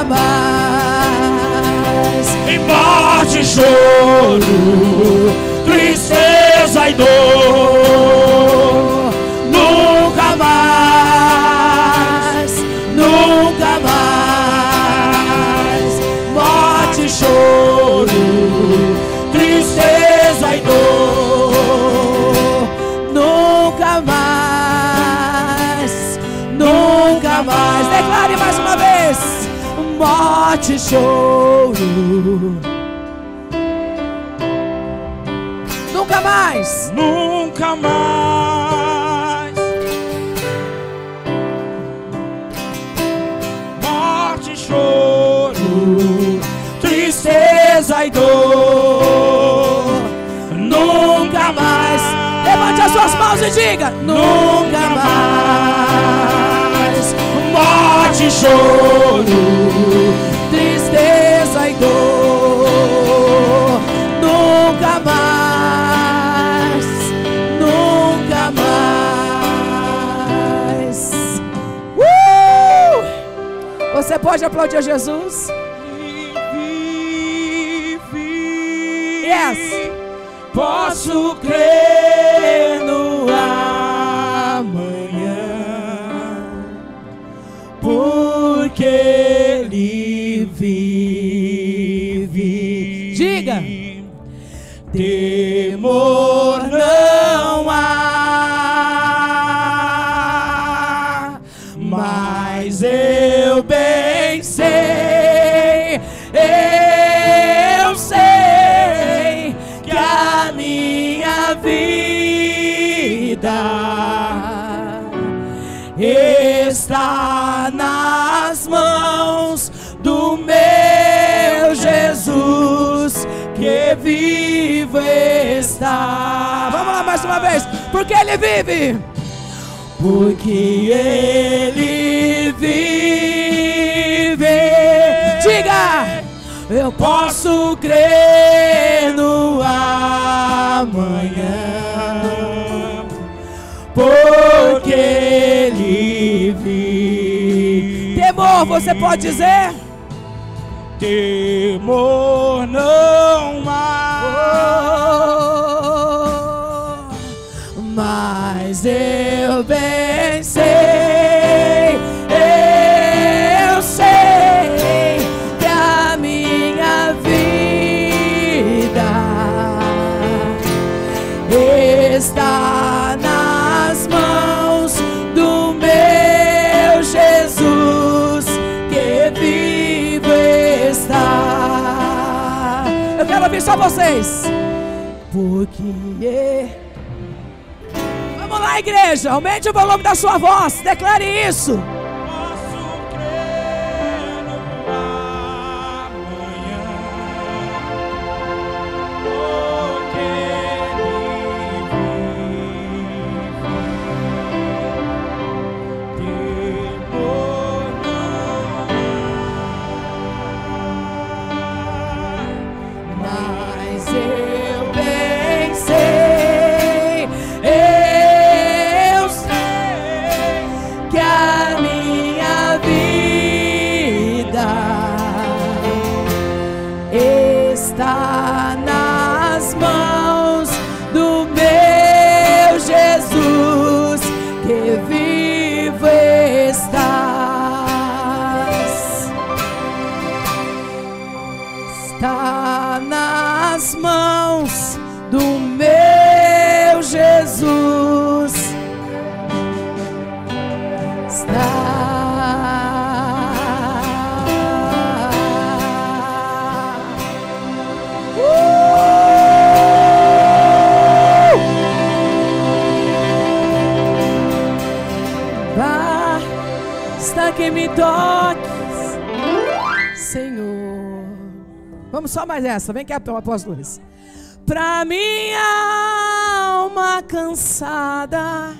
mais. Em morte, choro, tristeza e dor, Nunca mais, nunca mais. Morte, choro, tristeza e dor. Nunca mais, nunca mais. Declare mais uma vez. Morte, choro. Nunca mais. nunca mais. Morte, choro, tristeza e dor, nunca mais. Levante as suas mãos e diga: nunca mais. Morte, choro, Tristeza e dor. Nunca mais. Nunca mais. Você pode aplaudir a Jesus? Yes. Posso crer no amanhã, porque Ele vive. Diga. Temor não há, mas eu bem sei, eu sei que a minha vida está nas mãos do meu Jesus, que vivo está. Vamos lá mais uma vez. Porque Ele vive. Porque Ele vive. Diga. Eu Posso crer no amanhã, porque Ele vive. Temor, você pode dizer? Temor não há, Mas eu bem sei, eu sei que a minha vida está nas mãos do meu Jesus, que vivo está. Eu quero ouvir só vocês. Porque vamos lá, igreja, aumente o volume da sua voz, declare isso. posso crer no amanhã, porque Ele vive. Temor não há, Mas eu bem sei, eu sei que a minha vida está nas mãos do meu Jesus, que vivo estás. Está nas mãos do meu Jesus. Basta que me toques, Senhor. Vamos só mais essa, vem cá, apóstolo Luiz. Pra minha alma cansada,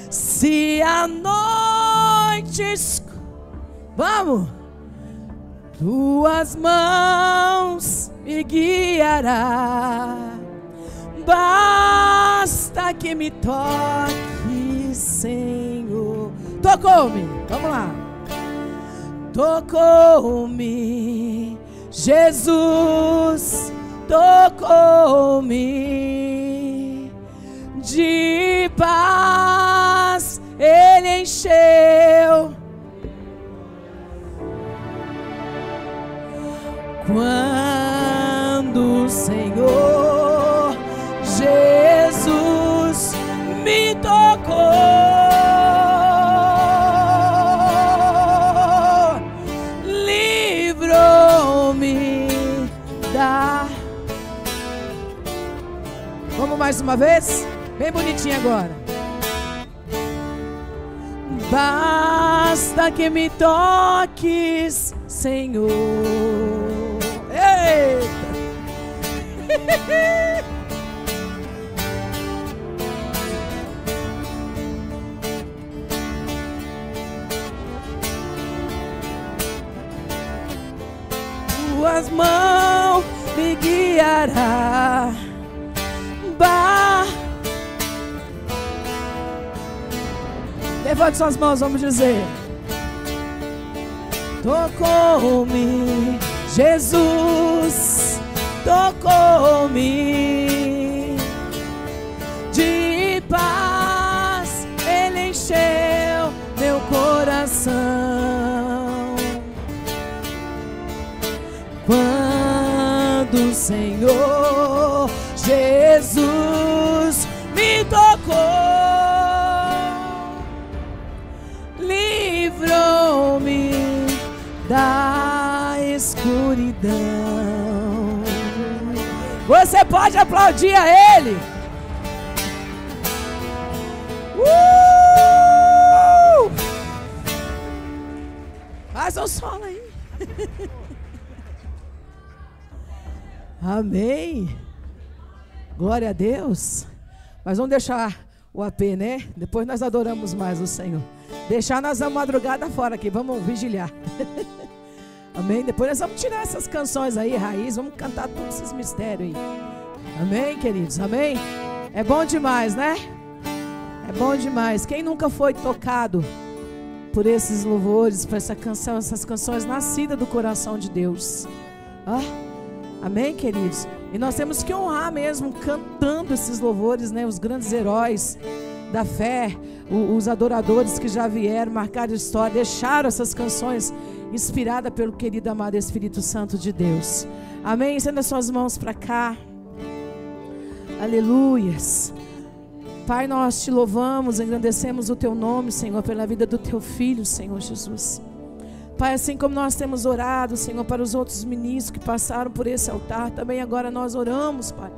se a noite vamos, tuas mãos me guiará. Basta que me toque, Senhor. tocou-me. Vamos lá. Tocou-me, Jesus tocou-me, de paz Ele encheu. Quando o Senhor Jesus me tocou, livrou-me da... Vamos mais uma vez? Bem bonitinho agora. Basta que me toques, Senhor. Eita! Tuas mãos me guiará. Levante suas mãos, vamos dizer. Tocou-me, Jesus tocou-me, de paz Ele encheu meu coração. Quando o Senhor Jesus me tocou, livrou-me da escuridão. Você pode aplaudir a Ele. Faz um solo aí. Amém. Glória a Deus. Mas vamos deixar o AP, né? Depois nós adoramos mais o Senhor. Deixar nós a madrugada fora aqui. Vamos vigiliar. Amém? Depois nós vamos tirar essas canções aí, raiz. Vamos cantar todos esses mistérios aí. Amém, queridos? Amém? É bom demais, né? É bom demais. Quem nunca foi tocado por esses louvores, por essa canção, essas canções nascidas do coração de Deus? Amém, queridos? E nós temos que honrar mesmo cantando esses louvores, né? Os grandes heróis da fé, os adoradores que já vieram, marcaram história, deixaram essas canções inspiradas pelo querido amado Espírito Santo de Deus. Amém? Estenda suas mãos para cá. Aleluias. Pai, nós te louvamos, engrandecemos o teu nome, Senhor, pela vida do teu filho, Senhor Jesus. Pai, assim como nós temos orado, Senhor, para os outros ministros que passaram por esse altar, também agora nós oramos, Pai,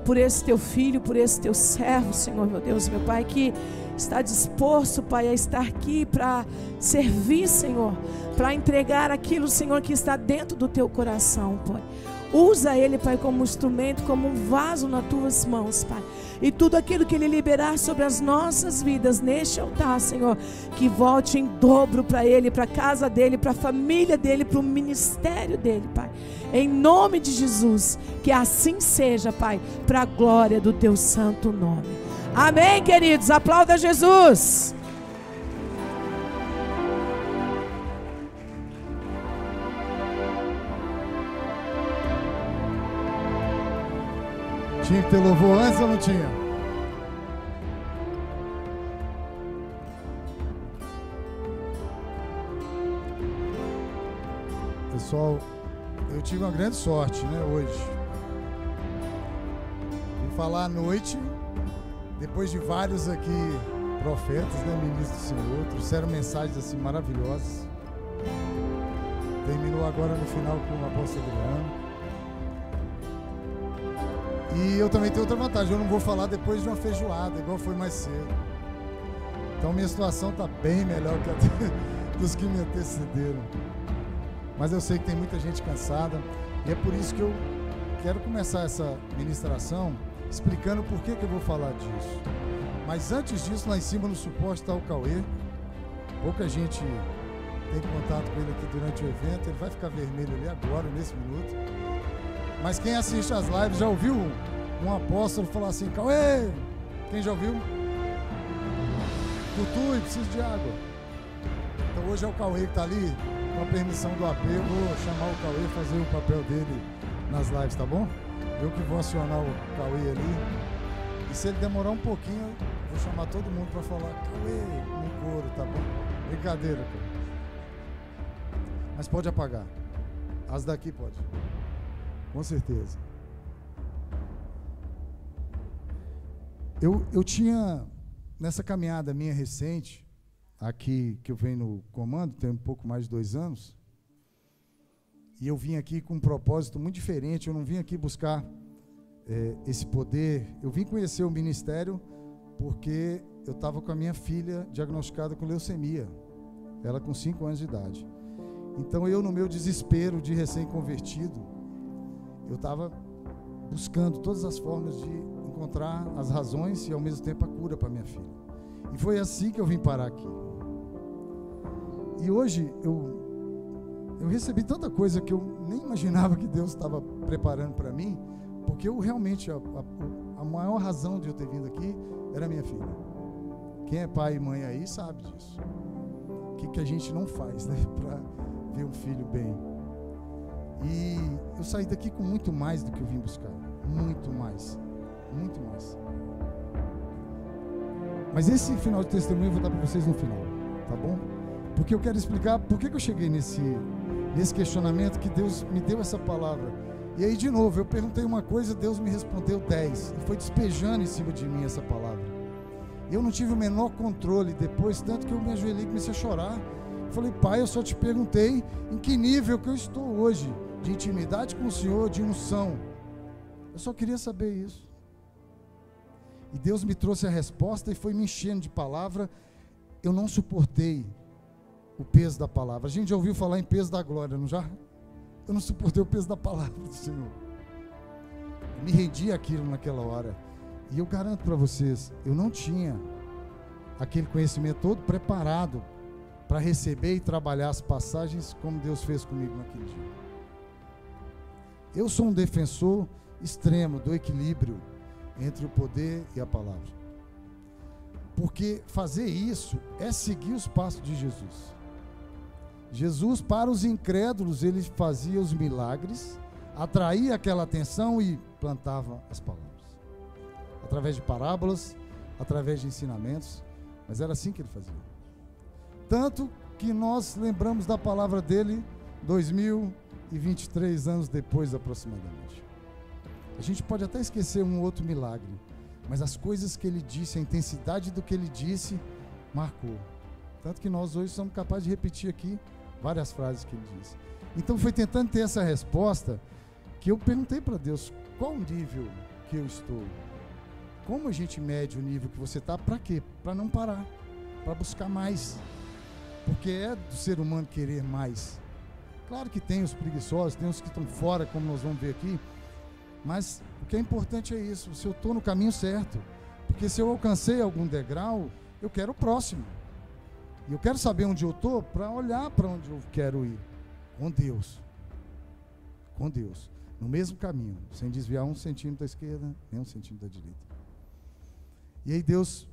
por esse teu filho, por esse teu servo, Senhor, meu Deus, meu Pai, que está disposto, Pai, a estar aqui para servir, Senhor, para entregar aquilo, Senhor, que está dentro do teu coração, Pai. Usa ele, Pai, como instrumento, como um vaso nas tuas mãos, Pai. E tudo aquilo que ele liberar sobre as nossas vidas neste altar, Senhor, que volte em dobro para ele, para a casa dele, para a família dele, para o ministério dele, Pai. Em nome de Jesus, que assim seja, Pai, para a glória do teu santo nome. Amém, queridos. Aplauda Jesus. Tinha que ter louvor antes ou não tinha? Pessoal, eu tive uma grande sorte, né, hoje. Vim falar à noite, depois de vários aqui profetas, né, ministros do Senhor, trouxeram mensagens assim maravilhosas. Terminou agora no final com o apóstolo Adriano. E eu também tenho outra vantagem, eu não vou falar depois de uma feijoada, igual foi mais cedo. Então minha situação está bem melhor que a dos que me antecederam. Mas eu sei que tem muita gente cansada, e é por isso que eu quero começar essa ministração explicando por que eu vou falar disso. Mas antes disso, lá em cima no suporte está o Cauê. Pouca gente tem contato com ele aqui durante o evento, ele vai ficar vermelho ali agora, nesse minuto. Mas quem assiste as lives já ouviu um apóstolo falar assim: Cauê, quem já ouviu? Tutu, preciso de água. hoje é o Cauê que está ali. Com a permissão do AP, eu vou chamar o Cauê fazer o papel dele nas lives, tá bom? Eu que vou acionar o Cauê ali. E se ele demorar um pouquinho, eu vou chamar todo mundo para falar Cauê no coro, tá bom? Brincadeira, cara. Mas pode apagar. As daqui pode. Com certeza. Eu tinha, nessa caminhada minha recente, aqui que eu venho no comando, tem um pouco mais de 2 anos, e eu vim aqui com um propósito muito diferente. Eu não vim aqui buscar esse poder. Eu vim conhecer o ministério porque eu estava com a minha filha diagnosticada com leucemia, ela com 5 anos de idade. Então eu, no meu desespero de recém-convertido, eu estava buscando todas as formas de encontrar as razões e ao mesmo tempo a cura para minha filha. E foi assim que eu vim parar aqui. E hoje eu recebi tanta coisa que eu nem imaginava que Deus estava preparando para mim, porque eu realmente, a maior razão de eu ter vindo aqui era a minha filha. Quem é pai e mãe aí sabe disso. O que a gente não faz, né, para ver um filho bem. E eu saí daqui com muito mais do que eu vim buscar. Muito mais. Muito mais. Mas esse final de testemunho eu vou dar para vocês no final, tá bom? Porque eu quero explicar por que eu cheguei nesse questionamento, que Deus me deu essa palavra. E aí, de novo, eu perguntei uma coisa, Deus me respondeu 10. E foi despejando em cima de mim essa palavra. Eu não tive o menor controle depois, tanto que eu me ajoelhei e comecei a chorar. Falei, Pai, eu só te perguntei em que nível que eu estou hoje, de intimidade com o Senhor, de unção. Eu só queria saber isso. E Deus me trouxe a resposta e foi me enchendo de palavra. Eu não suportei o peso da palavra. A gente já ouviu falar em peso da glória, não já? Eu não suportei o peso da palavra do Senhor. Eu me rendi àquilo naquela hora. E eu garanto para vocês, eu não tinha aquele conhecimento todo preparado para receber e trabalhar as passagens como Deus fez comigo naquele dia. Eu sou um defensor extremo do equilíbrio entre o poder e a palavra. Porque fazer isso é seguir os passos de Jesus. Jesus, para os incrédulos, ele fazia os milagres, atraía aquela atenção e plantava as palavras. Através de parábolas, através de ensinamentos, mas era assim que ele fazia. Tanto que nós lembramos da palavra dele 2023 anos depois aproximadamente. A gente pode até esquecer um outro milagre, mas as coisas que ele disse, a intensidade do que ele disse, marcou. Tanto que nós hoje somos capazes de repetir aqui várias frases que ele disse. Então foi tentando ter essa resposta que eu perguntei para Deus, qual o nível que eu estou? Como a gente mede o nível que você está? Para quê? Para não parar, para buscar mais. Porque é do ser humano querer mais. Claro que tem os preguiçosos, tem os que estão fora, como nós vamos ver aqui. Mas o que é importante é isso, se eu estou no caminho certo. Porque se eu alcancei algum degrau, eu quero o próximo. E eu quero saber onde eu estou para olhar para onde eu quero ir. Com Deus. Com Deus. No mesmo caminho, sem desviar 1 centímetro da esquerda, nem 1 centímetro da direita. E aí Deus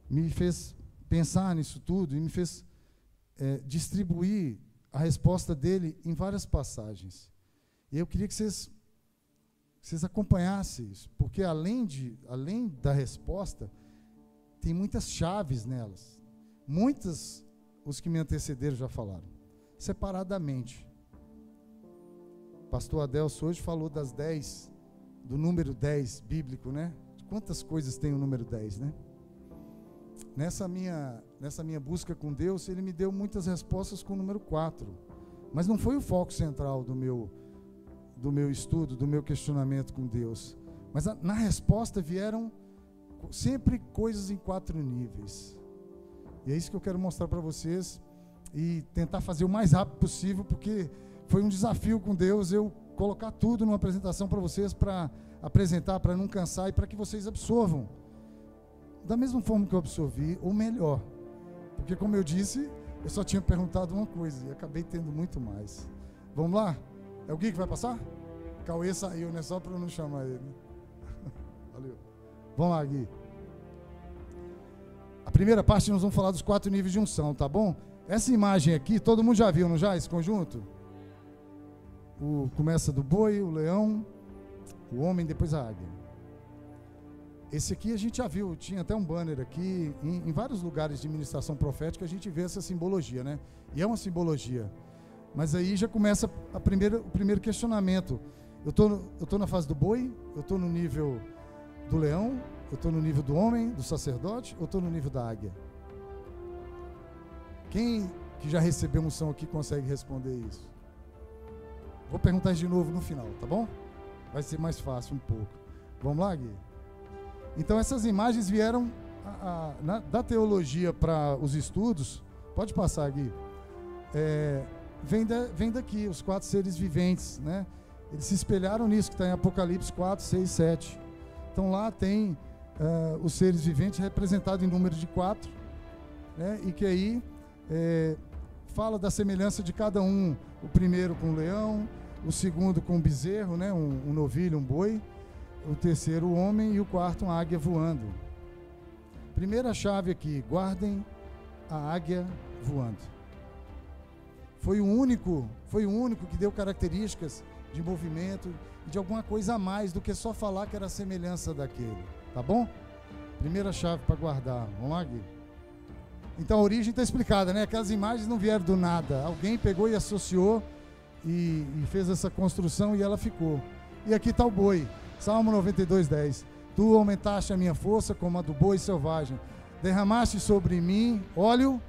me fez pensar nisso tudo e me fez distribuir a resposta dele em várias passagens. E eu queria que vocês acompanhassem isso, porque além da resposta, tem muitas chaves nelas. Muitas, os que me antecederam já falaram, separadamente. Pastor Adelso hoje falou das 10, do número 10 bíblico, né? Quantas coisas tem o número 10, né? Nessa minha busca com Deus, ele me deu muitas respostas com o número 4. Mas não foi o foco central do meu estudo, do meu questionamento com Deus. Mas na resposta vieram sempre coisas em 4 níveis. E é isso que eu quero mostrar para vocês e tentar fazer o mais rápido possível, porque foi um desafio com Deus eu colocar tudo numa apresentação para vocês, para apresentar, para não cansar e para que vocês absorvam da mesma forma que eu absorvi, ou melhor, porque como eu disse, eu só tinha perguntado uma coisa e acabei tendo muito mais. Vamos lá? É o Gui que vai passar? Cauê saiu, né? Só para eu não chamar ele. Valeu. Vamos lá, Gui. A primeira parte nós vamos falar dos 4 níveis de unção, tá bom? Essa imagem aqui, todo mundo já viu, não já? Esse conjunto? Começa do boi, o leão, o homem, depois a águia. Esse aqui a gente já viu, tinha até um banner aqui, em vários lugares de ministração profética a gente vê essa simbologia, né? E é uma simbologia. Mas aí já começa o primeiro questionamento. Eu tô na fase do boi, eu estou no nível do leão, eu estou no nível do homem, do sacerdote, ou eu estou no nível da águia? Quem que já recebeu unção aqui consegue responder isso? Vou perguntar isso de novo no final, tá bom? Vai ser mais fácil um pouco. Vamos lá, Gui? Então essas imagens vieram da teologia para os estudos. Pode passar, Gui. Vem daqui, os 4 seres viventes, né? Eles se espelharam nisso que está em Apocalipse 4, 6, 7. Então lá tem os seres viventes representados em número de 4, né? E que aí fala da semelhança de cada um. O primeiro com o leão, o segundo com o bezerro, né? um novilho, um boi. O terceiro o homem e o quarto uma águia voando. Primeira chave aqui, guardem a águia voando. Foi o único que deu características de movimento, de alguma coisa a mais do que só falar que era a semelhança daquele, tá bom? Primeira chave para guardar. Vamos lá, Gui? Então a origem está explicada, né? Aquelas imagens não vieram do nada. Alguém pegou e associou e fez essa construção e ela ficou. E aqui está o boi. Salmo 92, 10. Tu aumentaste a minha força como a do boi selvagem. Derramaste sobre mim óleo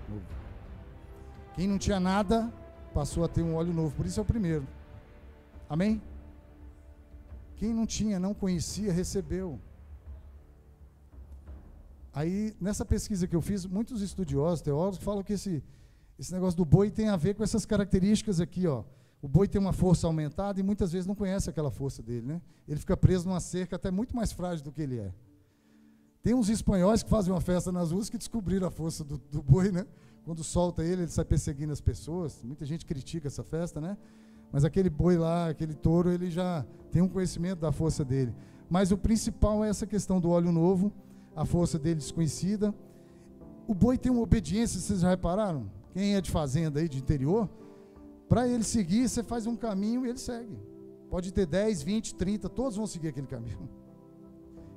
novo. Quem não tinha nada, passou a ter um óleo novo. Por isso é o primeiro. Amém? Quem não tinha, não conhecia, recebeu. Aí, nessa pesquisa que eu fiz, muitos estudiosos, teólogos, falam que esse negócio do boi tem a ver com essas características aqui, ó. O boi tem uma força aumentada e muitas vezes não conhece aquela força dele, né? Ele fica preso numa cerca até muito mais frágil do que ele é. Tem uns espanhóis que fazem uma festa nas ruas que descobriram a força do boi, né? Quando solta ele sai perseguindo as pessoas. Muita gente critica essa festa, né? Mas aquele boi lá, aquele touro, ele já tem um conhecimento da força dele. Mas o principal é essa questão do óleo novo, a força dele desconhecida. O boi tem uma obediência, vocês já repararam? Quem é de fazenda aí, de interior, para ele seguir, você faz um caminho e ele segue. Pode ter 10, 20, 30, todos vão seguir aquele caminho.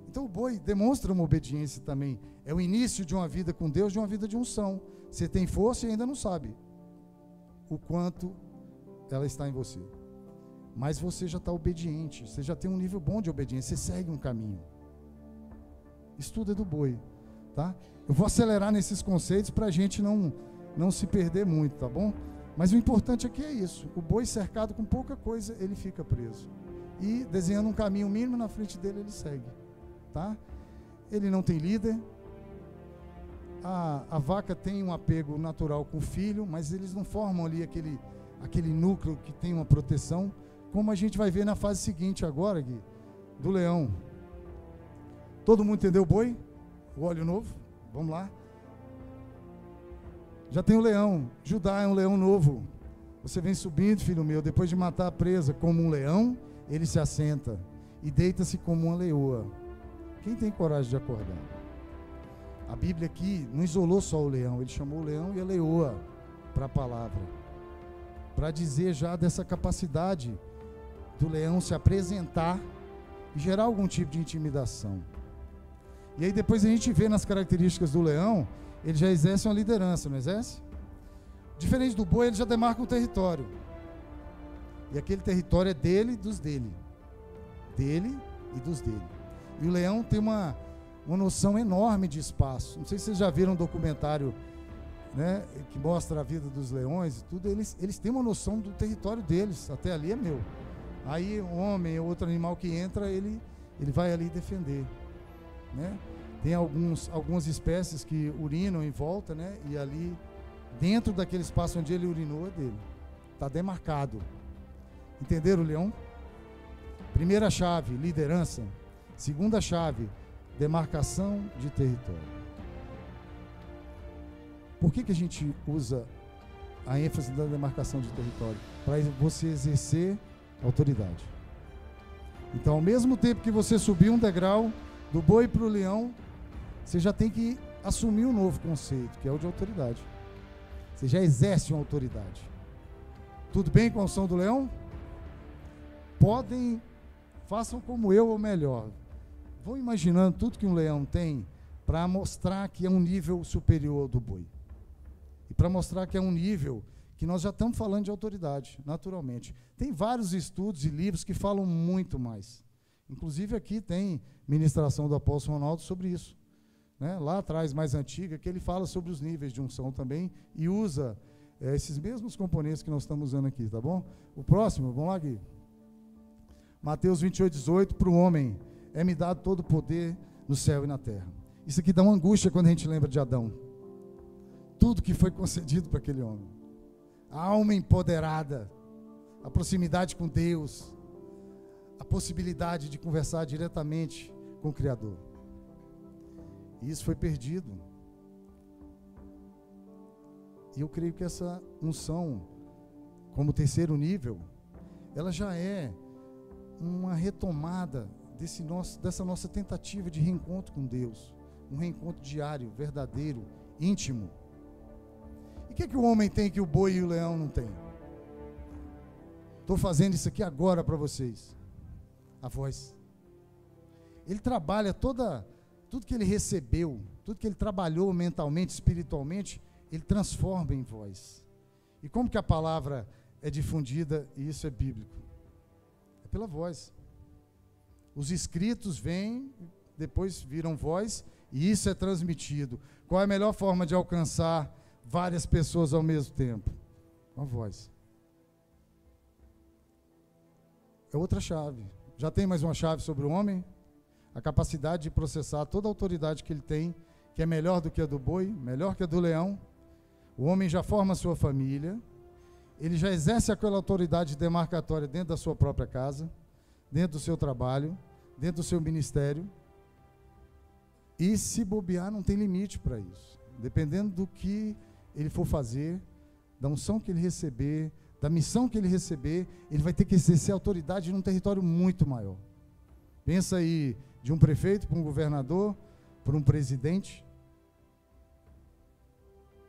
Então o boi demonstra uma obediência também. É o início de uma vida com Deus, de uma vida de unção. Você tem força e ainda não sabe o quanto ela está em você. Mas você já está obediente, você já tem um nível bom de obediência, você segue um caminho. Estuda do boi, tá? Eu vou acelerar nesses conceitos para a gente não se perder muito, tá bom? Mas o importante aqui é isso. O boi cercado com pouca coisa, ele fica preso. E desenhando um caminho mínimo na frente dele, ele segue, tá? Ele não tem líder. A vaca tem um apego natural com o filho, mas eles não formam ali aquele núcleo que tem uma proteção, como a gente vai ver na fase seguinte agora, Gui, do leão. Todo mundo entendeu o boi? O óleo novo? Vamos lá. Já tem o leão. Judá é um leão novo. Você vem subindo, filho meu, depois de matar a presa como um leão, ele se assenta e deita-se como uma leoa. Quem tem coragem de acordar? A Bíblia aqui não isolou só o leão, ele chamou o leão e a leoa para a palavra, para dizer já dessa capacidade do leão se apresentar e gerar algum tipo de intimidação. E aí depois a gente vê nas características do leão, ele já exerce uma liderança, não exerce? Diferente do boi, ele já demarca um território. E aquele território é dele e dos dele. Dele e dos dele. E o leão tem uma noção enorme de espaço. Não sei se vocês já viram um documentário, né, que mostra a vida dos leões e tudo. Eles têm uma noção do território deles. Até ali é meu. Aí um homem ou outro animal que entra, ele vai ali defender, né? Tem algumas espécies que urinam em volta, né? E ali, dentro daquele espaço onde ele urinou, é dele. Está demarcado. Entenderam, leão? Primeira chave, liderança. Segunda chave, demarcação de território. Por que a gente usa a ênfase da demarcação de território? Para você exercer autoridade. Então, ao mesmo tempo que você subir um degrau do boi para o leão, você já tem que assumir um novo conceito, que é o de autoridade. Você já exerce uma autoridade. Tudo bem com a unção do leão? Façam como eu ou melhor. Vão imaginando tudo que um leão tem para mostrar que é um nível superior ao do boi. E para mostrar que é um nível que nós já estamos falando de autoridade, naturalmente. Tem vários estudos e livros que falam muito mais. Inclusive aqui tem ministração do apóstolo Ronaldo sobre isso. Né? Lá atrás, mais antiga, que ele fala sobre os níveis de unção também e usa esses mesmos componentes que nós estamos usando aqui, tá bom? O próximo, vamos lá, Gui. Mateus 28:18, para o homem é-me dado todo o poder no céu e na terra. Isso aqui dá uma angústia quando a gente lembra de Adão. Tudo que foi concedido para aquele homem. A alma empoderada, a proximidade com Deus, a possibilidade de conversar diretamente com o Criador. E isso foi perdido. E eu creio que essa unção, como terceiro nível, ela já é uma retomada dessa nossa tentativa de reencontro com Deus. Um reencontro diário, verdadeiro, íntimo. E o que o homem tem que o boi e o leão não têm? Estou fazendo isso aqui agora para vocês. A voz. Ele trabalha tudo que ele recebeu, tudo que ele trabalhou mentalmente, espiritualmente, ele transforma em voz. E como que a palavra é difundida, e isso é bíblico? É pela voz. Os escritos vêm, depois viram voz, e isso é transmitido. Qual é a melhor forma de alcançar várias pessoas ao mesmo tempo? Com a voz. É outra chave. Já tem mais uma chave sobre o homem? A capacidade de processar toda a autoridade que ele tem, que é melhor do que a do boi, melhor que a do leão. O homem já forma a sua família, ele já exerce aquela autoridade demarcatória dentro da sua própria casa, dentro do seu trabalho, dentro do seu ministério. E se bobear, não tem limite para isso. Dependendo do que ele for fazer, da unção que ele receber, da missão que ele receber, ele vai ter que exercer autoridade num território muito maior. Pensa aí de um prefeito para um governador, para um presidente.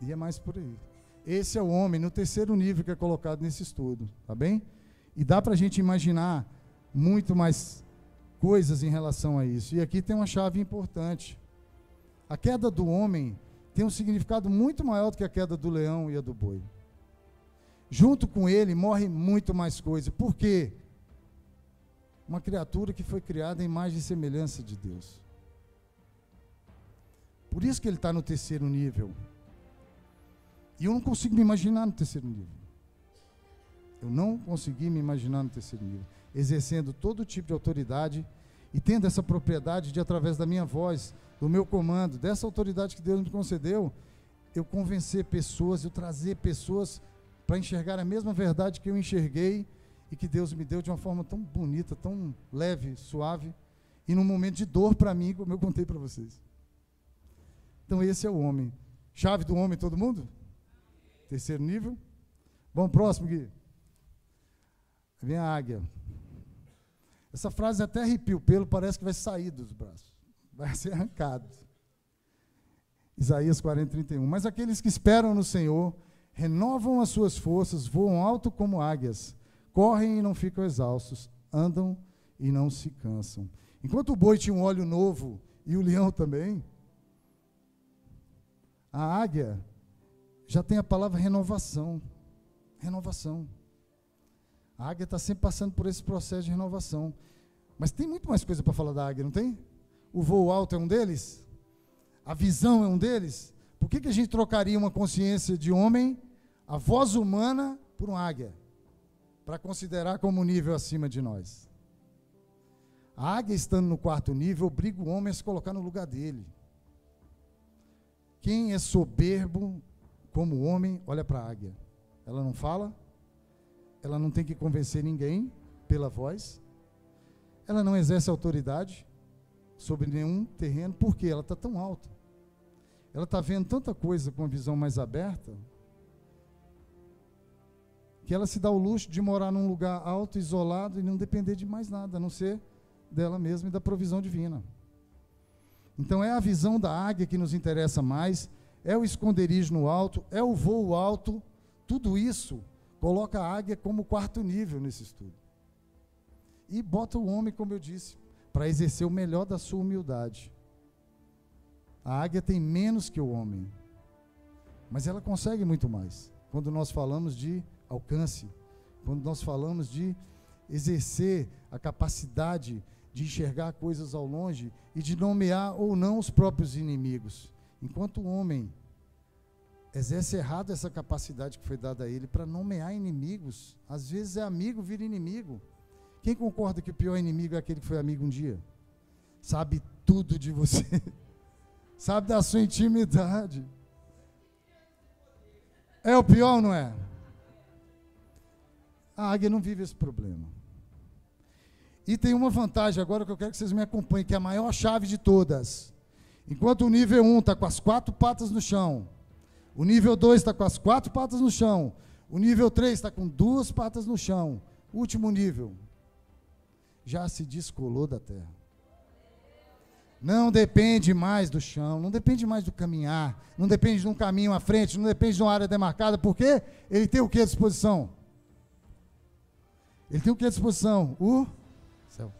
E é mais por aí. Esse é o homem no terceiro nível que é colocado nesse estudo, tá bem? E dá para a gente imaginar muito mais coisas em relação a isso. E aqui tem uma chave importante. A queda do homem tem um significado muito maior do que a queda do leão e a do boi. Junto com ele morre muito mais coisa. Por quê? Uma criatura que foi criada em imagem e semelhança de Deus. Por isso que ele está no terceiro nível. E eu não consigo me imaginar no terceiro nível. Eu não consegui me imaginar no terceiro nível. Exercendo todo tipo de autoridade e tendo essa propriedade de, através da minha voz, do meu comando, dessa autoridade que Deus me concedeu, eu convencer pessoas, eu trazer pessoas para enxergar a mesma verdade que eu enxerguei e que Deus me deu de uma forma tão bonita, tão leve, suave, e num momento de dor para mim, como eu contei para vocês. Então esse é o homem. Chave do homem, todo mundo? Terceiro nível. Bom, próximo, Gui. Vem a águia. Essa frase até arrepia o pelo, parece que vai sair dos braços. Vai ser arrancado. Isaías 40:31. Mas aqueles que esperam no Senhor renovam as suas forças, voam alto como águias, correm e não ficam exaustos, andam e não se cansam. Enquanto o boi tinha um óleo novo e o leão também, a águia já tem a palavra renovação. Renovação. A águia está sempre passando por esse processo de renovação. Mas tem muito mais coisa para falar da águia, não tem? O voo alto é um deles? A visão é um deles? Por que a gente trocaria uma consciência de homem, a voz humana, por uma águia? Para considerar como um nível acima de nós. A águia, estando no quarto nível, obriga o homem a se colocar no lugar dele. Quem é soberbo como homem, olha para a águia. Ela não fala, ela não tem que convencer ninguém pela voz, ela não exerce autoridade sobre nenhum terreno, porque ela está tão alta. Ela está vendo tanta coisa com a visão mais aberta, que ela se dá o luxo de morar num lugar alto, isolado, e não depender de mais nada, a não ser dela mesma e da provisão divina. Então é a visão da águia que nos interessa mais, é o esconderijo no alto, é o voo alto. Tudo isso coloca a águia como quarto nível nesse estudo. E bota o homem, como eu disse, para exercer o melhor da sua humildade. A águia tem menos que o homem, mas ela consegue muito mais. Quando nós falamos de alcance, quando nós falamos de exercer a capacidade de enxergar coisas ao longe e de nomear ou não os próprios inimigos. Enquanto o homem exerce errado essa capacidade que foi dada a ele para nomear inimigos, às vezes é amigo, vira inimigo. Quem concorda que o pior inimigo é aquele que foi amigo um dia? Sabe tudo de você, sabe da sua intimidade. É o pior ou não é? A águia não vive esse problema. E tem uma vantagem agora que eu quero que vocês me acompanhem, que é a maior chave de todas. Enquanto o nível 1 está com as 4 patas no chão, o nível 2 está com as 4 patas no chão, o nível 3 está com 2 patas no chão, o último nível já se descolou da terra. Não depende mais do chão, não depende mais do caminhar, não depende de um caminho à frente, não depende de uma área demarcada, porque ele tem o que à disposição? Ele tem o que à disposição? O céu.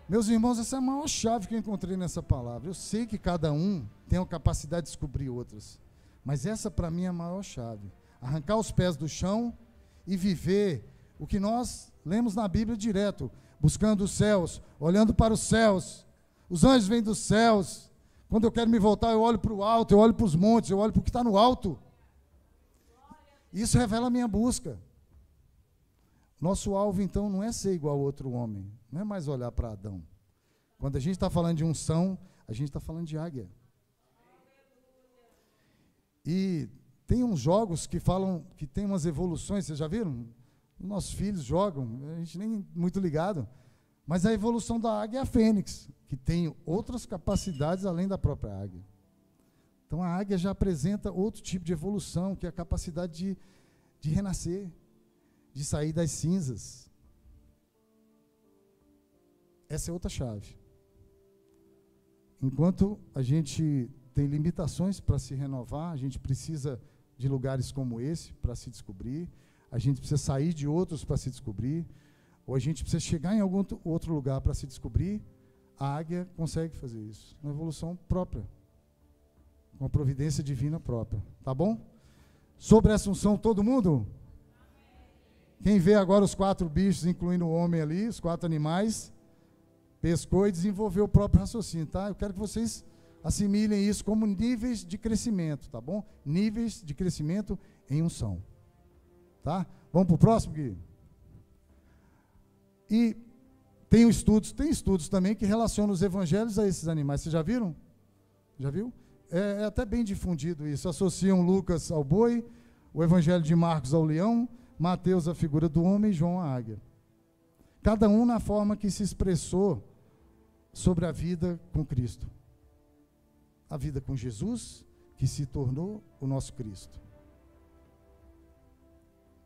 Meus irmãos, essa é a maior chave que eu encontrei nessa palavra. Eu sei que cada um tem a capacidade de descobrir outras, mas essa para mim é a maior chave. Arrancar os pés do chão e viver o que nós lemos na Bíblia direto, buscando os céus, olhando para os céus. Os anjos vêm dos céus. Quando eu quero me voltar, eu olho para o alto, eu olho para os montes, eu olho para o que está no alto. Isso revela a minha busca. Nosso alvo, então, não é ser igual ao outro homem, não é mais olhar para Adão. Quando a gente está falando de unção, a gente está falando de águia. E tem uns jogos que falam que tem umas evoluções, vocês já viram? Nossos filhos jogam, a gente nem muito ligado, mas a evolução da águia é a fênix, que tem outras capacidades além da própria águia. Então a águia já apresenta outro tipo de evolução, que é a capacidade de renascer, de sair das cinzas. Essa é outra chave. Enquanto a gente tem limitações para se renovar, a gente precisa de lugares como esse para se descobrir, a gente precisa sair de outros para se descobrir, ou a gente precisa chegar em algum outro lugar para se descobrir. A águia consegue fazer isso, uma evolução própria, uma providência divina própria, tá bom? Sobre essa unção, todo mundo? Quem vê agora os 4 bichos, incluindo o homem ali, os 4 animais, pescou e desenvolveu o próprio raciocínio, tá? Eu quero que vocês assimilem isso como níveis de crescimento, tá bom? Níveis de crescimento em unção. Tá? Vamos para o próximo, Gui? E tem estudos também que relacionam os evangelhos a esses animais. Vocês já viram? Já viu? É até bem difundido isso. Associam Lucas ao boi, o evangelho de Marcos ao leão, Mateus à figura do homem e João à águia. Cada um na forma que se expressou sobre a vida com Cristo. A vida com Jesus, que se tornou o nosso Cristo.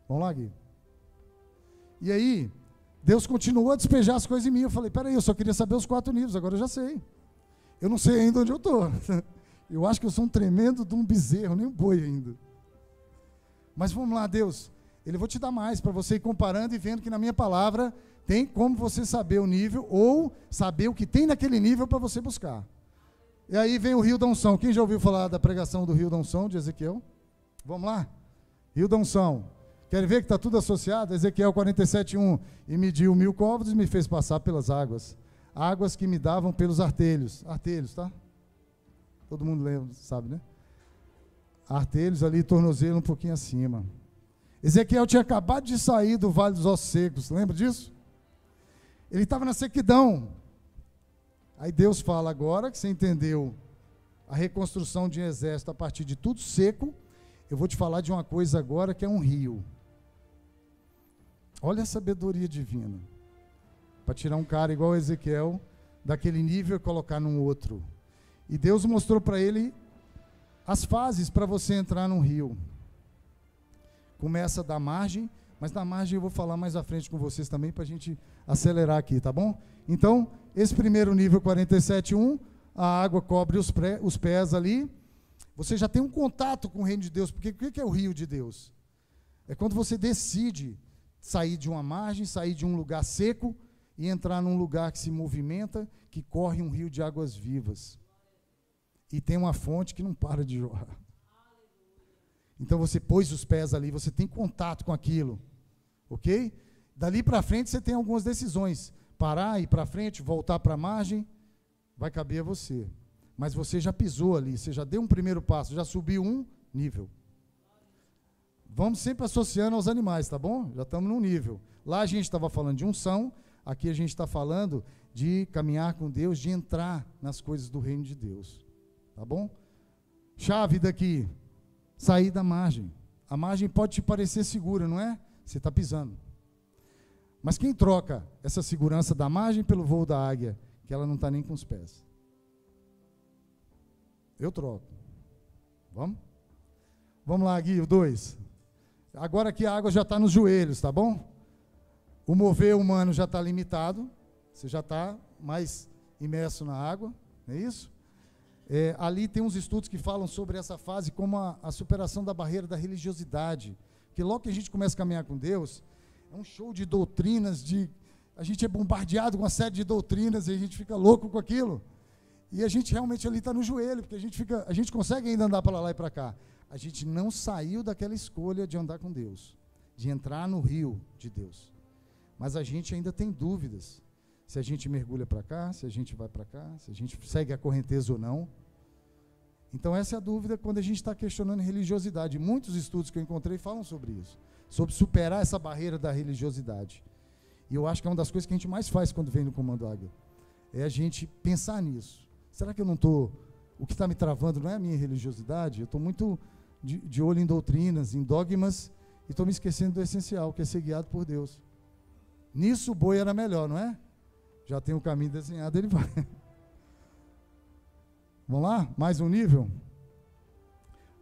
Vamos lá, Gui. E aí, Deus continuou a despejar as coisas em mim. Eu falei, peraí, eu só queria saber os 4 níveis, agora eu já sei. Eu não sei ainda onde eu estou. Eu acho que eu sou um tremendo de um bezerro, nem um boi ainda. Mas vamos lá, Deus. Eu vou te dar mais para você ir comparando e vendo que na minha palavra tem como você saber o nível ou saber o que tem naquele nível para você buscar. E aí vem o rio da unção. Quem já ouviu falar da pregação do rio da unção de Ezequiel? Vamos lá? Rio da unção. Quer ver que está tudo associado? Ezequiel 47:1. E mediu 1000 côvados e me fez passar pelas águas. Águas que me davam pelos artelhos. Artelhos, tá? Todo mundo lembra, sabe, né? Artelhos ali, tornozelo um pouquinho acima. Ezequiel tinha acabado de sair do Vale dos Ossos Secos. Lembra disso? Ele estava na sequidão. Aí Deus fala agora que você entendeu a reconstrução de um exército a partir de tudo seco. Eu vou te falar de uma coisa agora que é um rio. Olha a sabedoria divina. Para tirar um cara igual a Ezequiel, daquele nível e colocar num outro. E Deus mostrou para ele as fases para você entrar num rio. Começa da margem, mas da margem eu vou falar mais à frente com vocês também, para a gente acelerar aqui, tá bom? Então, esse primeiro nível 47:1, a água cobre os pés ali, você já tem um contato com o reino de Deus. Porque o que é o rio de Deus? É quando você decide sair de uma margem, sair de um lugar seco e entrar num lugar que se movimenta, que corre um rio de águas vivas. E tem uma fonte que não para de jorrar. Então você pôs os pés ali, você tem contato com aquilo. Ok? Dali para frente você tem algumas decisões. Parar, ir para frente, voltar para a margem, vai caber a você. Mas você já pisou ali, você já deu um primeiro passo, já subiu um nível. Vamos sempre associando aos animais, tá bom? Já estamos num nível. Lá a gente estava falando de unção, aqui a gente está falando de caminhar com Deus, de entrar nas coisas do reino de Deus. Tá bom? Chave daqui, sair da margem. A margem pode te parecer segura, não é? Você está pisando. Mas quem troca essa segurança da margem pelo voo da águia? Que ela não está nem com os pés. Eu troco. Vamos? Vamos lá, Gui, o 2. Agora que a água já está nos joelhos, tá bom? O mover humano já está limitado. Você já está mais imerso na água, não é isso? Ali tem uns estudos que falam sobre essa fase como a superação da barreira da religiosidade. Porque logo que a gente começa a caminhar com Deus, é um show de doutrinas, a gente é bombardeado com uma série de doutrinas e a gente fica louco com aquilo. E a gente realmente ali está no joelho, porque a gente consegue ainda andar para lá e para cá. A gente não saiu daquela escolha de andar com Deus, de entrar no rio de Deus. Mas a gente ainda tem dúvidas, se a gente mergulha para cá, se a gente vai para cá, se a gente segue a correnteza ou não. Então essa é a dúvida quando a gente está questionando religiosidade. Muitos estudos que eu encontrei falam sobre isso, sobre superar essa barreira da religiosidade. E eu acho que é uma das coisas que a gente mais faz quando vem no Comando Águia, é a gente pensar nisso. Será que eu não estou... O que está me travando não é a minha religiosidade? Eu estou muito de olho em doutrinas, em dogmas, e estou me esquecendo do essencial, que é ser guiado por Deus. Nisso o boi era melhor, não é? Já tem o caminho desenhado, ele vai. Vamos lá? Mais um nível?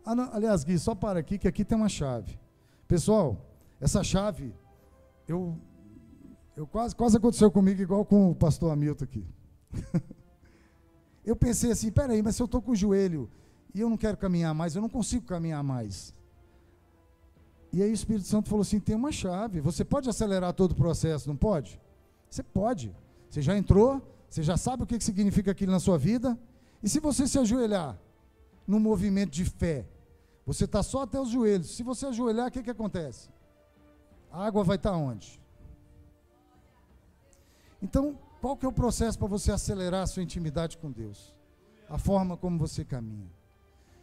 Aliás, Gui, só para aqui, que aqui tem uma chave. Pessoal, essa chave, eu quase aconteceu comigo igual com o pastor Hamilton aqui. Eu pensei assim, peraí, mas se eu estou com o joelho e eu não quero caminhar mais, eu não consigo caminhar mais. E aí o Espírito Santo falou assim, tem uma chave, você pode acelerar todo o processo, não pode? Você pode. Você já entrou, você já sabe o que significa aquilo na sua vida, e se você se ajoelhar num movimento de fé, você está só até os joelhos, se você ajoelhar, o que acontece? A água vai estar onde? Então, qual que é o processo para você acelerar a sua intimidade com Deus? A forma como você caminha.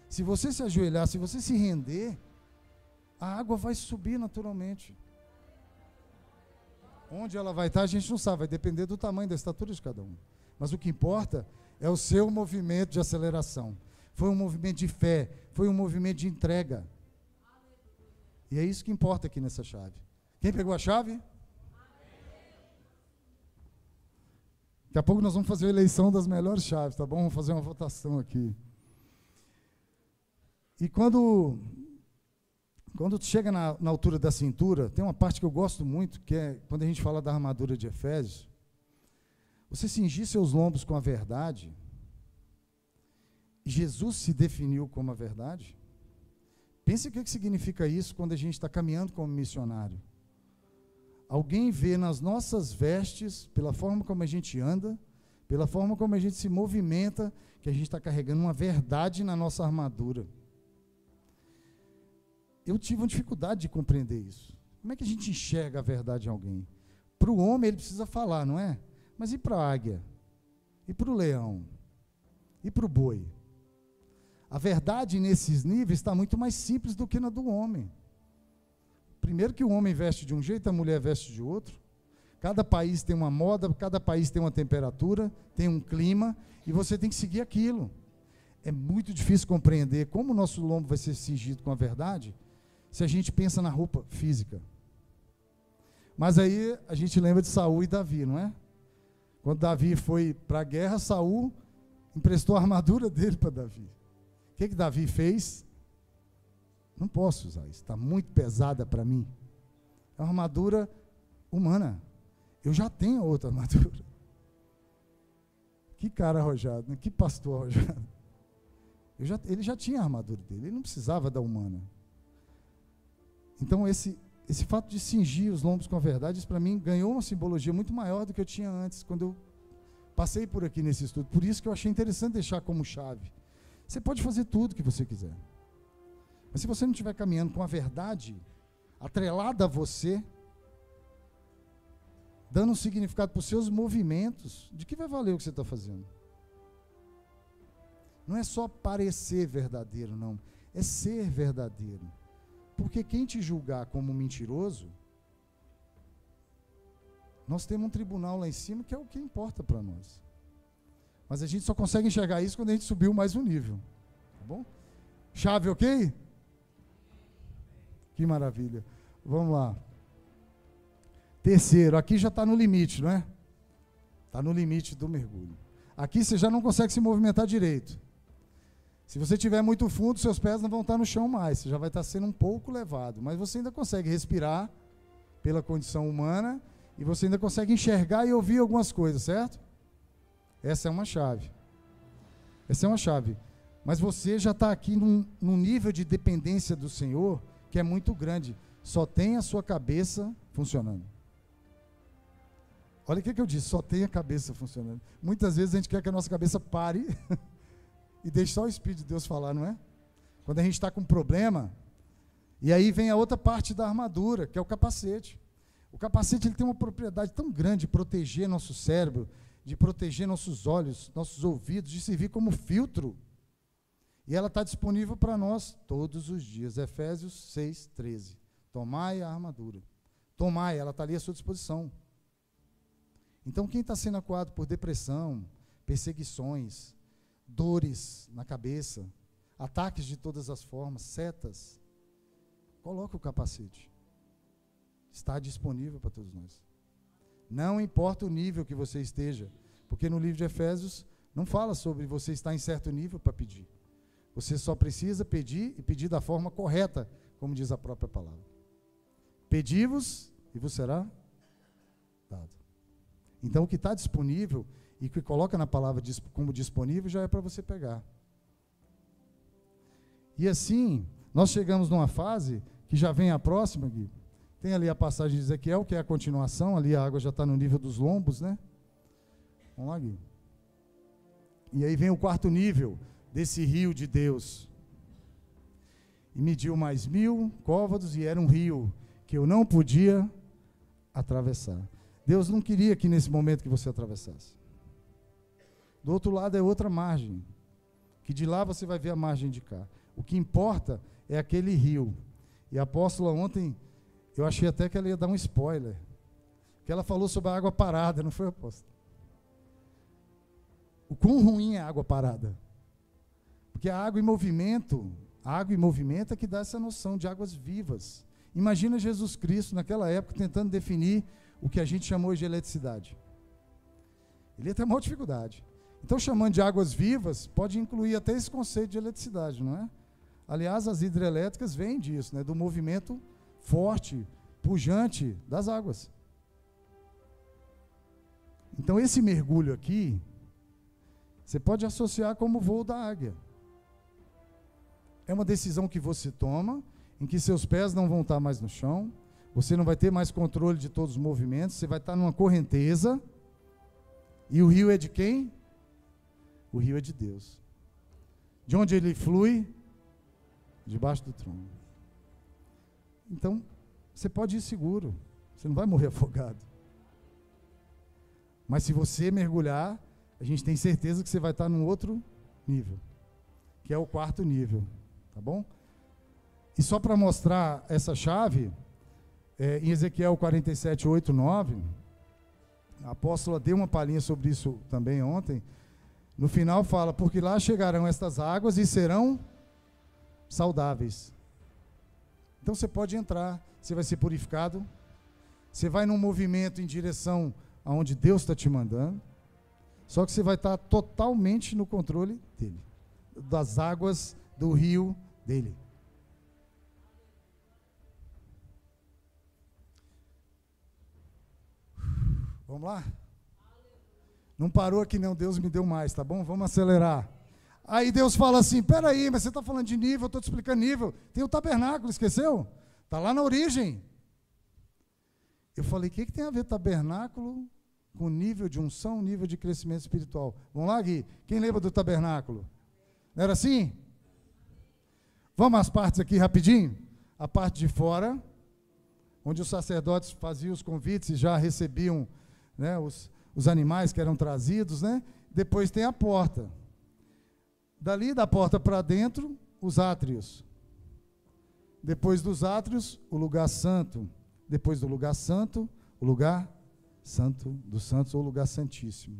Se você se ajoelhar, se você se render, a água vai subir naturalmente. Onde ela vai estar, a gente não sabe, vai depender do tamanho da estatura de cada um. Mas o que importa é o seu movimento de aceleração. Foi um movimento de fé, foi um movimento de entrega. E é isso que importa aqui nessa chave. Quem pegou a chave? Daqui a pouco nós vamos fazer a eleição das melhores chaves, tá bom? Vamos fazer uma votação aqui. E quando chega na altura da cintura, tem uma parte que eu gosto muito, que é quando a gente fala da armadura de Efésios. Você cingir seus lombos com a verdade. Jesus se definiu como a verdade. Pense o que significa isso quando a gente está caminhando como missionário. Alguém vê nas nossas vestes, pela forma como a gente anda, pela forma como a gente se movimenta, que a gente está carregando uma verdade na nossa armadura. Eu tive uma dificuldade de compreender isso. Como é que a gente enxerga a verdade em alguém? Para o homem ele precisa falar, não é? Mas e para a águia? E para o leão? E para o boi? A verdade nesses níveis está muito mais simples do que na do homem. Primeiro que o homem veste de um jeito, a mulher veste de outro. Cada país tem uma moda, cada país tem uma temperatura, tem um clima, e você tem que seguir aquilo. É muito difícil compreender como o nosso lombo vai ser cingido com a verdade, se a gente pensa na roupa física. Mas aí a gente lembra de Saul e Davi, não é? Quando Davi foi para a guerra, Saul emprestou a armadura dele para Davi. O que Davi fez? Não posso usar isso, está muito pesada para mim. É uma armadura humana. Eu já tenho outra armadura. Que cara arrojado, né? Que pastor arrojado. Ele já tinha a armadura dele, ele não precisava da humana. Então esse fato de cingir os lombos com a verdade, isso para mim ganhou uma simbologia muito maior do que eu tinha antes, quando eu passei por aqui nesse estudo. Por isso que eu achei interessante deixar como chave. Você pode fazer tudo que você quiser. Mas se você não estiver caminhando com a verdade atrelada a você, dando um significado para os seus movimentos, de que vai valer o que você está fazendo? Não é só parecer verdadeiro, não. É ser verdadeiro. Porque quem te julgar como mentiroso, nós temos um tribunal lá em cima que é o que importa para nós. Mas a gente só consegue enxergar isso quando a gente subiu mais um nível. Tá bom? Chave, ok? Que maravilha. Vamos lá. Terceiro, aqui já está no limite, não é? Está no limite do mergulho. Aqui você já não consegue se movimentar direito. Se você estiver muito fundo, seus pés não vão estar no chão mais. Você já vai estar sendo um pouco levado. Mas você ainda consegue respirar pela condição humana e você ainda consegue enxergar e ouvir algumas coisas, certo? Essa é uma chave. Essa é uma chave. Mas você já está aqui num nível de dependência do Senhor que é muito grande. Só tem a sua cabeça funcionando. Olha o que eu disse, só tem a cabeça funcionando. Muitas vezes a gente quer que a nossa cabeça pare e deixe só o Espírito de Deus falar, não é? Quando a gente está com um problema, e aí vem a outra parte da armadura, que é o capacete. O capacete ele tem uma propriedade tão grande de proteger nosso cérebro, de proteger nossos olhos, nossos ouvidos, de servir como filtro. E ela está disponível para nós todos os dias. Efésios 6:13. Tomai a armadura. Tomai, ela está ali à sua disposição. Então, quem está sendo acuado por depressão, perseguições, dores na cabeça, ataques de todas as formas, setas, coloca o capacete. Está disponível para todos nós. Não importa o nível que você esteja, porque no livro de Efésios não fala sobre você estar em certo nível para pedir. Você só precisa pedir e pedir da forma correta, como diz a própria palavra. Pedi-vos e vos será dado. Então, o que está disponível e que coloca na palavra como disponível já é para você pegar. E assim, nós chegamos numa fase que já vem a próxima, Gui. Tem ali a passagem de Ezequiel, que é a continuação, ali a água já está no nível dos lombos, né? Vamos lá, Gui. E aí vem o quarto nível desse rio de Deus. E mediu mais 1000 côvados e era um rio que eu não podia atravessar. Deus não queria que nesse momento que você atravessasse. Do outro lado é outra margem, que de lá você vai ver a margem de cá. O que importa é aquele rio. E a apóstola ontem, eu achei até que ela ia dar um spoiler, que ela falou sobre a água parada, não foi, apóstola? O quão ruim é a água parada? Porque a água em movimento é que dá essa noção de águas vivas. Imagina Jesus Cristo naquela época tentando definir o que a gente chamou de eletricidade. Ele ia ter maior dificuldade. Então, chamando de águas vivas, pode incluir até esse conceito de eletricidade, não é? Aliás, as hidrelétricas vêm disso, né? Do movimento forte, pujante das águas. Então, esse mergulho aqui, você pode associar como o voo da águia. É uma decisão que você toma, em que seus pés não vão estar mais no chão, você não vai ter mais controle de todos os movimentos, você vai estar numa correnteza, e o rio é de quem? O rio é de Deus. De onde ele flui? Debaixo do trono. Então, você pode ir seguro, você não vai morrer afogado. Mas se você mergulhar, a gente tem certeza que você vai estar num outro nível, que é o quarto nível, tá bom? E só para mostrar essa chave, em Ezequiel 47, 8, 9, a apóstola deu uma palhinha sobre isso também ontem. No final fala, porque lá chegarão estas águas e serão saudáveis. Então você pode entrar, você vai ser purificado, você vai num movimento em direção aonde Deus está te mandando, só que você vai estar totalmente no controle dele, das águas do rio dele. Vamos lá? Não parou aqui não, Deus me deu mais, tá bom? Vamos acelerar. Aí Deus fala assim, peraí, mas você está falando de nível, eu estou te explicando nível. Tem o tabernáculo, esqueceu? Está lá na origem. Eu falei, o que tem a ver tabernáculo com nível de unção, nível de crescimento espiritual? Vamos lá, Gui? Quem lembra do tabernáculo? Não era assim? Vamos às partes aqui rapidinho? A parte de fora, onde os sacerdotes faziam os convites e já recebiam, né, os animais que eram trazidos, né? Depois tem a porta. Dali da porta para dentro, os átrios. Depois dos átrios, o lugar santo. Depois do lugar santo, o lugar santo dos santos, ou lugar santíssimo.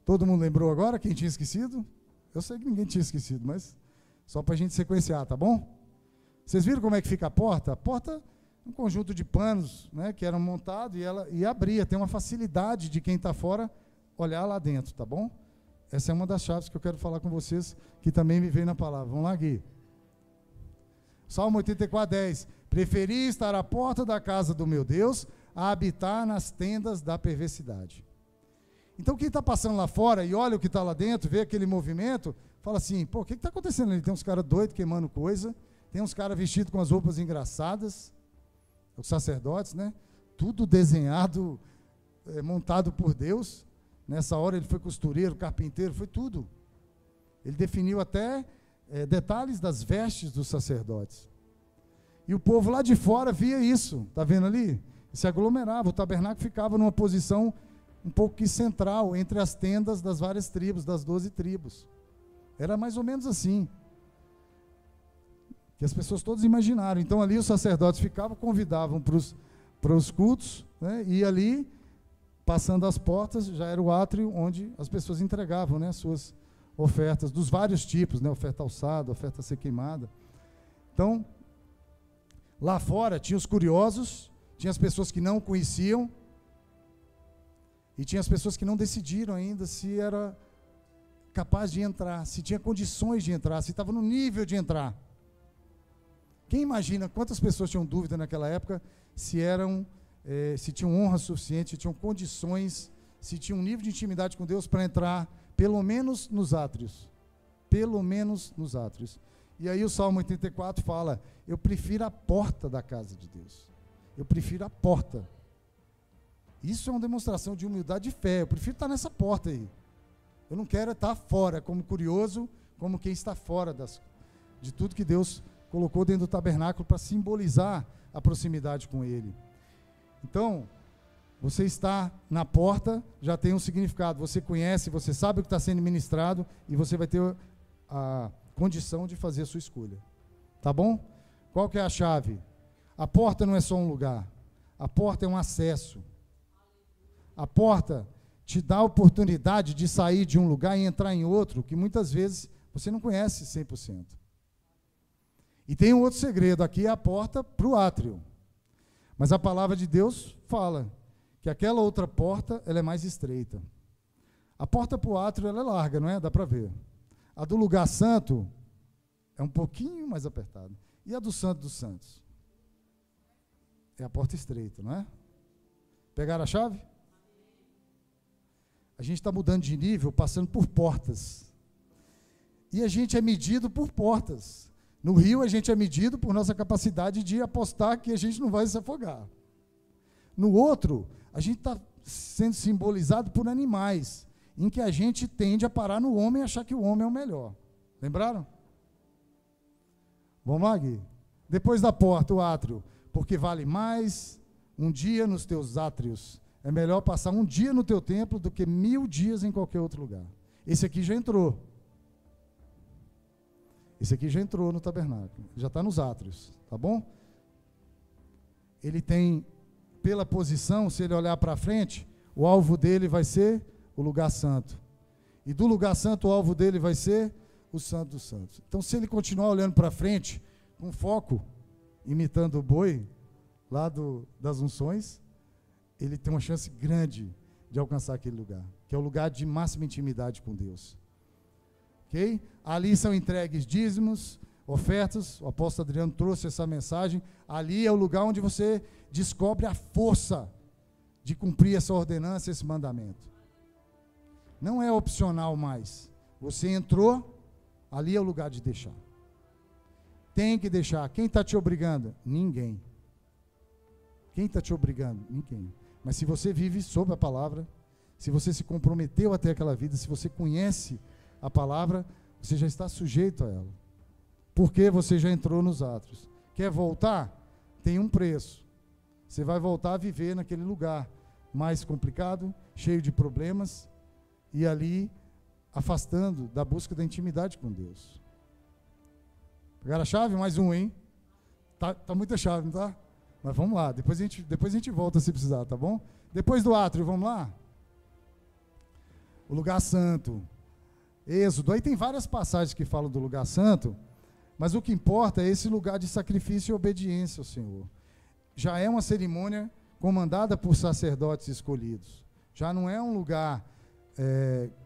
Todo mundo lembrou agora? Quem tinha esquecido? Eu sei que ninguém tinha esquecido, mas só para a gente sequenciar, tá bom? Vocês viram como é que fica a porta? A porta, um conjunto de panos, né, que eram montados e abria. Tem uma facilidade de quem está fora olhar lá dentro, tá bom? Essa é uma das chaves que eu quero falar com vocês, que também me veio na palavra. Vamos lá, Gui. Salmo 84, 10. Preferi estar à porta da casa do meu Deus a habitar nas tendas da perversidade. Então, quem está passando lá fora e olha o que está lá dentro, vê aquele movimento, fala assim, pô, o que está acontecendo ali? Tem uns caras doidos queimando coisa, tem uns caras vestidos com as roupas engraçadas, os sacerdotes, né? Tudo desenhado, montado por Deus. Nessa hora ele foi costureiro, carpinteiro, foi tudo. Ele definiu até detalhes das vestes dos sacerdotes. E o povo lá de fora via isso, está vendo ali? Se aglomerava, o tabernáculo ficava numa posição um pouco que central, entre as tendas das várias tribos, das 12 tribos. Era mais ou menos assim. Que as pessoas todas imaginaram. Então ali os sacerdotes ficavam, convidavam para os cultos, né? E ali, passando as portas, já era o átrio onde as pessoas entregavam, né, suas ofertas, dos vários tipos, né, oferta alçada, oferta a ser queimada. Então, lá fora tinha os curiosos, tinha as pessoas que não conheciam, e tinha as pessoas que não decidiram ainda se era capaz de entrar, se tinha condições de entrar, se estava no nível de entrar. Quem imagina quantas pessoas tinham dúvida naquela época se tinham honra suficiente, se tinham condições, se tinham um nível de intimidade com Deus para entrar, pelo menos nos átrios. Pelo menos nos átrios. E aí o Salmo 84 fala, eu prefiro a porta da casa de Deus. Eu prefiro a porta. Isso é uma demonstração de humildade e fé. Eu prefiro estar nessa porta aí. Eu não quero estar fora, como curioso, como quem está fora de tudo que Deus colocou dentro do tabernáculo para simbolizar a proximidade com Ele. Então, você está na porta, já tem um significado. Você conhece, você sabe o que está sendo ministrado e você vai ter a condição de fazer a sua escolha. Tá bom? Qual que é a chave? A porta não é só um lugar. A porta é um acesso. A porta te dá a oportunidade de sair de um lugar e entrar em outro, que muitas vezes você não conhece 100%. E tem um outro segredo, aqui é a porta para o átrio. Mas a palavra de Deus fala que aquela outra porta, ela é mais estreita. A porta para o átrio, ela é larga, não é? Dá para ver. A do lugar santo é um pouquinho mais apertada. E a do santo dos santos? É a porta estreita, não é? Pegaram a chave? A gente está mudando de nível, passando por portas. E a gente é medido por portas. No Rio, a gente é medido por nossa capacidade de apostar que a gente não vai se afogar. No outro, a gente está sendo simbolizado por animais, em que a gente tende a parar no homem e achar que o homem é o melhor. Lembraram? Vamos lá, Gui? Depois da porta, o átrio. Porque vale mais um dia nos teus átrios. É melhor passar um dia no teu templo do que 1000 dias em qualquer outro lugar. Esse aqui já entrou. Esse aqui já entrou no tabernáculo. Já está nos átrios. Tá bom? Ele tem, pela posição, se ele olhar para frente, o alvo dele vai ser o lugar santo. E do lugar santo, o alvo dele vai ser o santo dos santos. Então, se ele continuar olhando para frente, com foco, imitando o boi, lá das unções, ele tem uma chance grande de alcançar aquele lugar, que é o lugar de máxima intimidade com Deus. Ok? Ali são entregues dízimos, ofertas, o apóstolo Adriano trouxe essa mensagem. Ali é o lugar onde você descobre a força de cumprir essa ordenança, esse mandamento. Não é opcional mais. Você entrou, ali é o lugar de deixar. Tem que deixar. Quem está te obrigando? Ninguém. Quem está te obrigando? Ninguém. Mas se você vive sob a palavra, se você se comprometeu a ter aquela vida, se você conhece a palavra, você já está sujeito a ela. Porque você já entrou nos átrios. Quer voltar? Tem um preço. Você vai voltar a viver naquele lugar mais complicado, cheio de problemas, e ali afastando da busca da intimidade com Deus. Pegaram a chave? Mais um, hein? Tá muita chave, não tá? Mas vamos lá, depois a gente volta se precisar, tá bom? Depois do átrio, vamos lá? O lugar santo. Êxodo. Aí tem várias passagens que falam do lugar santo, mas o que importa é esse lugar de sacrifício e obediência ao Senhor. Já é uma cerimônia comandada por sacerdotes escolhidos. Já não é um lugar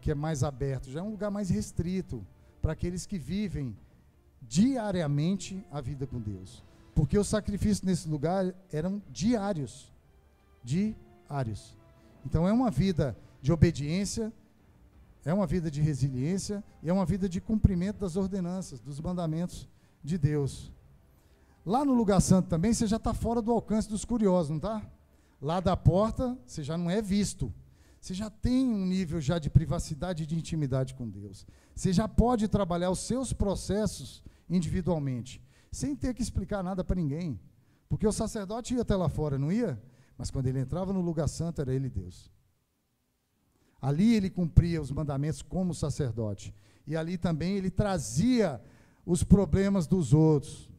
que é mais aberto, já é um lugar mais restrito para aqueles que vivem diariamente a vida com Deus. Porque os sacrifícios nesse lugar eram diários. Diários. Então é uma vida de obediência, é uma vida de resiliência e é uma vida de cumprimento das ordenanças, dos mandamentos de Deus. Lá no lugar santo também você já está fora do alcance dos curiosos, não está? Lá da porta você já não é visto. Você já tem um nível já de privacidade e de intimidade com Deus. Você já pode trabalhar os seus processos individualmente, sem ter que explicar nada para ninguém. Porque o sacerdote ia até lá fora, não ia? Mas quando ele entrava no lugar santo, era ele Deus. Ali ele cumpria os mandamentos como sacerdote. E ali também ele trazia os problemas dos outros.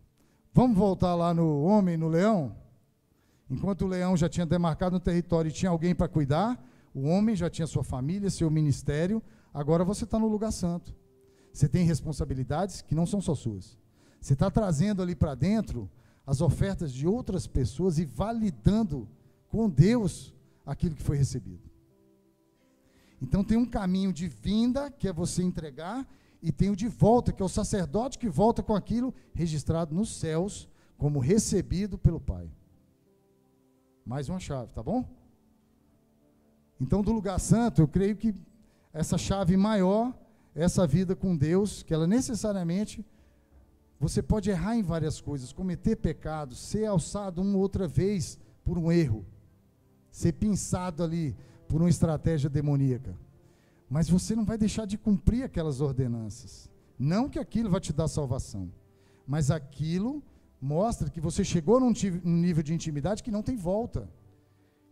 Vamos voltar lá no homem e no leão? Enquanto o leão já tinha demarcado um território e tinha alguém para cuidar, o homem já tinha sua família, seu ministério, agora você está no lugar santo. Você tem responsabilidades que não são só suas. Você está trazendo ali para dentro as ofertas de outras pessoas e validando com Deus aquilo que foi recebido. Então tem um caminho de vinda, que é você entregar, e tem o de volta, que é o sacerdote que volta com aquilo registrado nos céus, como recebido pelo Pai. Mais uma chave, tá bom? Então do lugar santo, eu creio que essa chave maior, essa vida com Deus, que ela necessariamente, você pode errar em várias coisas, cometer pecados, ser alçado uma ou outra vez por um erro, ser pinçado ali por uma estratégia demoníaca, mas você não vai deixar de cumprir aquelas ordenanças. Não que aquilo vai te dar salvação, mas aquilo mostra que você chegou num nível de intimidade que não tem volta.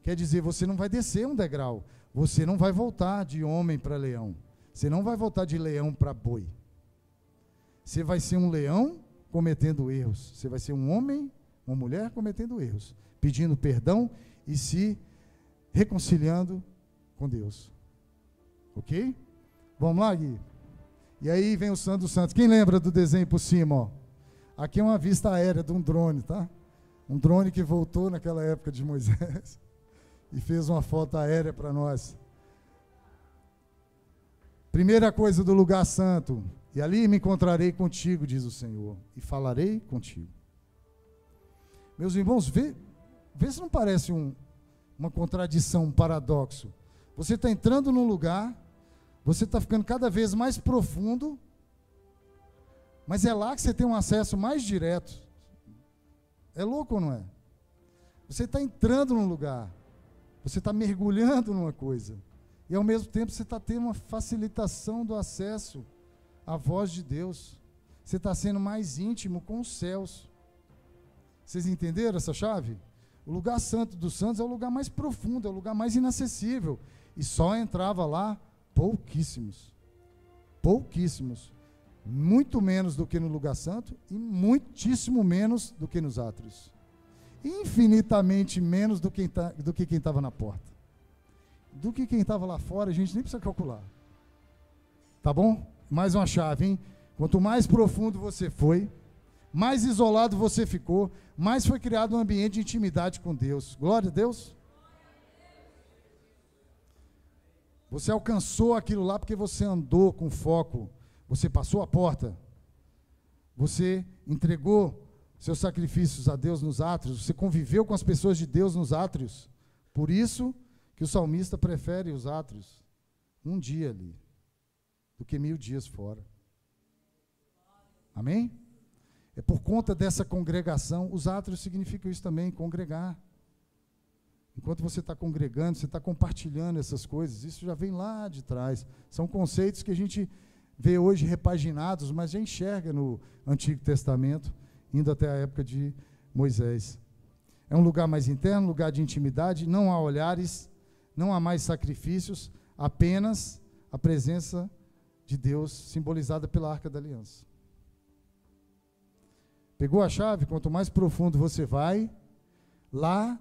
Quer dizer, você não vai descer um degrau, você não vai voltar de homem para leão, você não vai voltar de leão para boi. Você vai ser um leão cometendo erros, você vai ser um homem, uma mulher cometendo erros, pedindo perdão e se reconciliando com Deus. Ok? Vamos lá, Gui? E aí vem o Santo dos Santos. Quem lembra do desenho por cima? Ó? Aqui é uma vista aérea de um drone, tá? Um drone que voltou naquela época de Moisés e fez uma foto aérea para nós. Primeira coisa do lugar santo. E ali me encontrarei contigo, diz o Senhor, e falarei contigo. Meus irmãos, vê se não parece uma contradição, um paradoxo. Você está entrando num lugar, você está ficando cada vez mais profundo, mas é lá que você tem um acesso mais direto. É louco ou não é? Você está entrando num lugar, você está mergulhando numa coisa, e ao mesmo tempo você está tendo uma facilitação do acesso à voz de Deus. Você está sendo mais íntimo com os céus. Vocês entenderam essa chave? O lugar santo dos santos é o lugar mais profundo, é o lugar mais inacessível. E só entrava lá pouquíssimos. Pouquíssimos. Muito menos do que no lugar santo e muitíssimo menos do que nos átrios. Infinitamente menos do que quem estava na porta. Do que quem estava lá fora, a gente nem precisa calcular. Tá bom? Mais uma chave, hein? Quanto mais profundo você foi, mais isolado você ficou, mais foi criado um ambiente de intimidade com Deus. Glória a Deus. Você alcançou aquilo lá porque você andou com foco, você passou a porta, você entregou seus sacrifícios a Deus nos átrios, você conviveu com as pessoas de Deus nos átrios. Por isso que o salmista prefere os átrios. um dia ali do que 1000 dias fora. Amém? É por conta dessa congregação. Os átrios significam isso também, congregar. Enquanto você está congregando, você está compartilhando essas coisas, isso já vem lá de trás. São conceitos que a gente vê hoje repaginados, mas já enxerga no Antigo Testamento, indo até a época de Moisés. É um lugar mais interno, lugar de intimidade, não há olhares, não há mais sacrifícios, apenas a presença de Deus simbolizada pela Arca da Aliança. Pegou a chave? Quanto mais profundo você vai, lá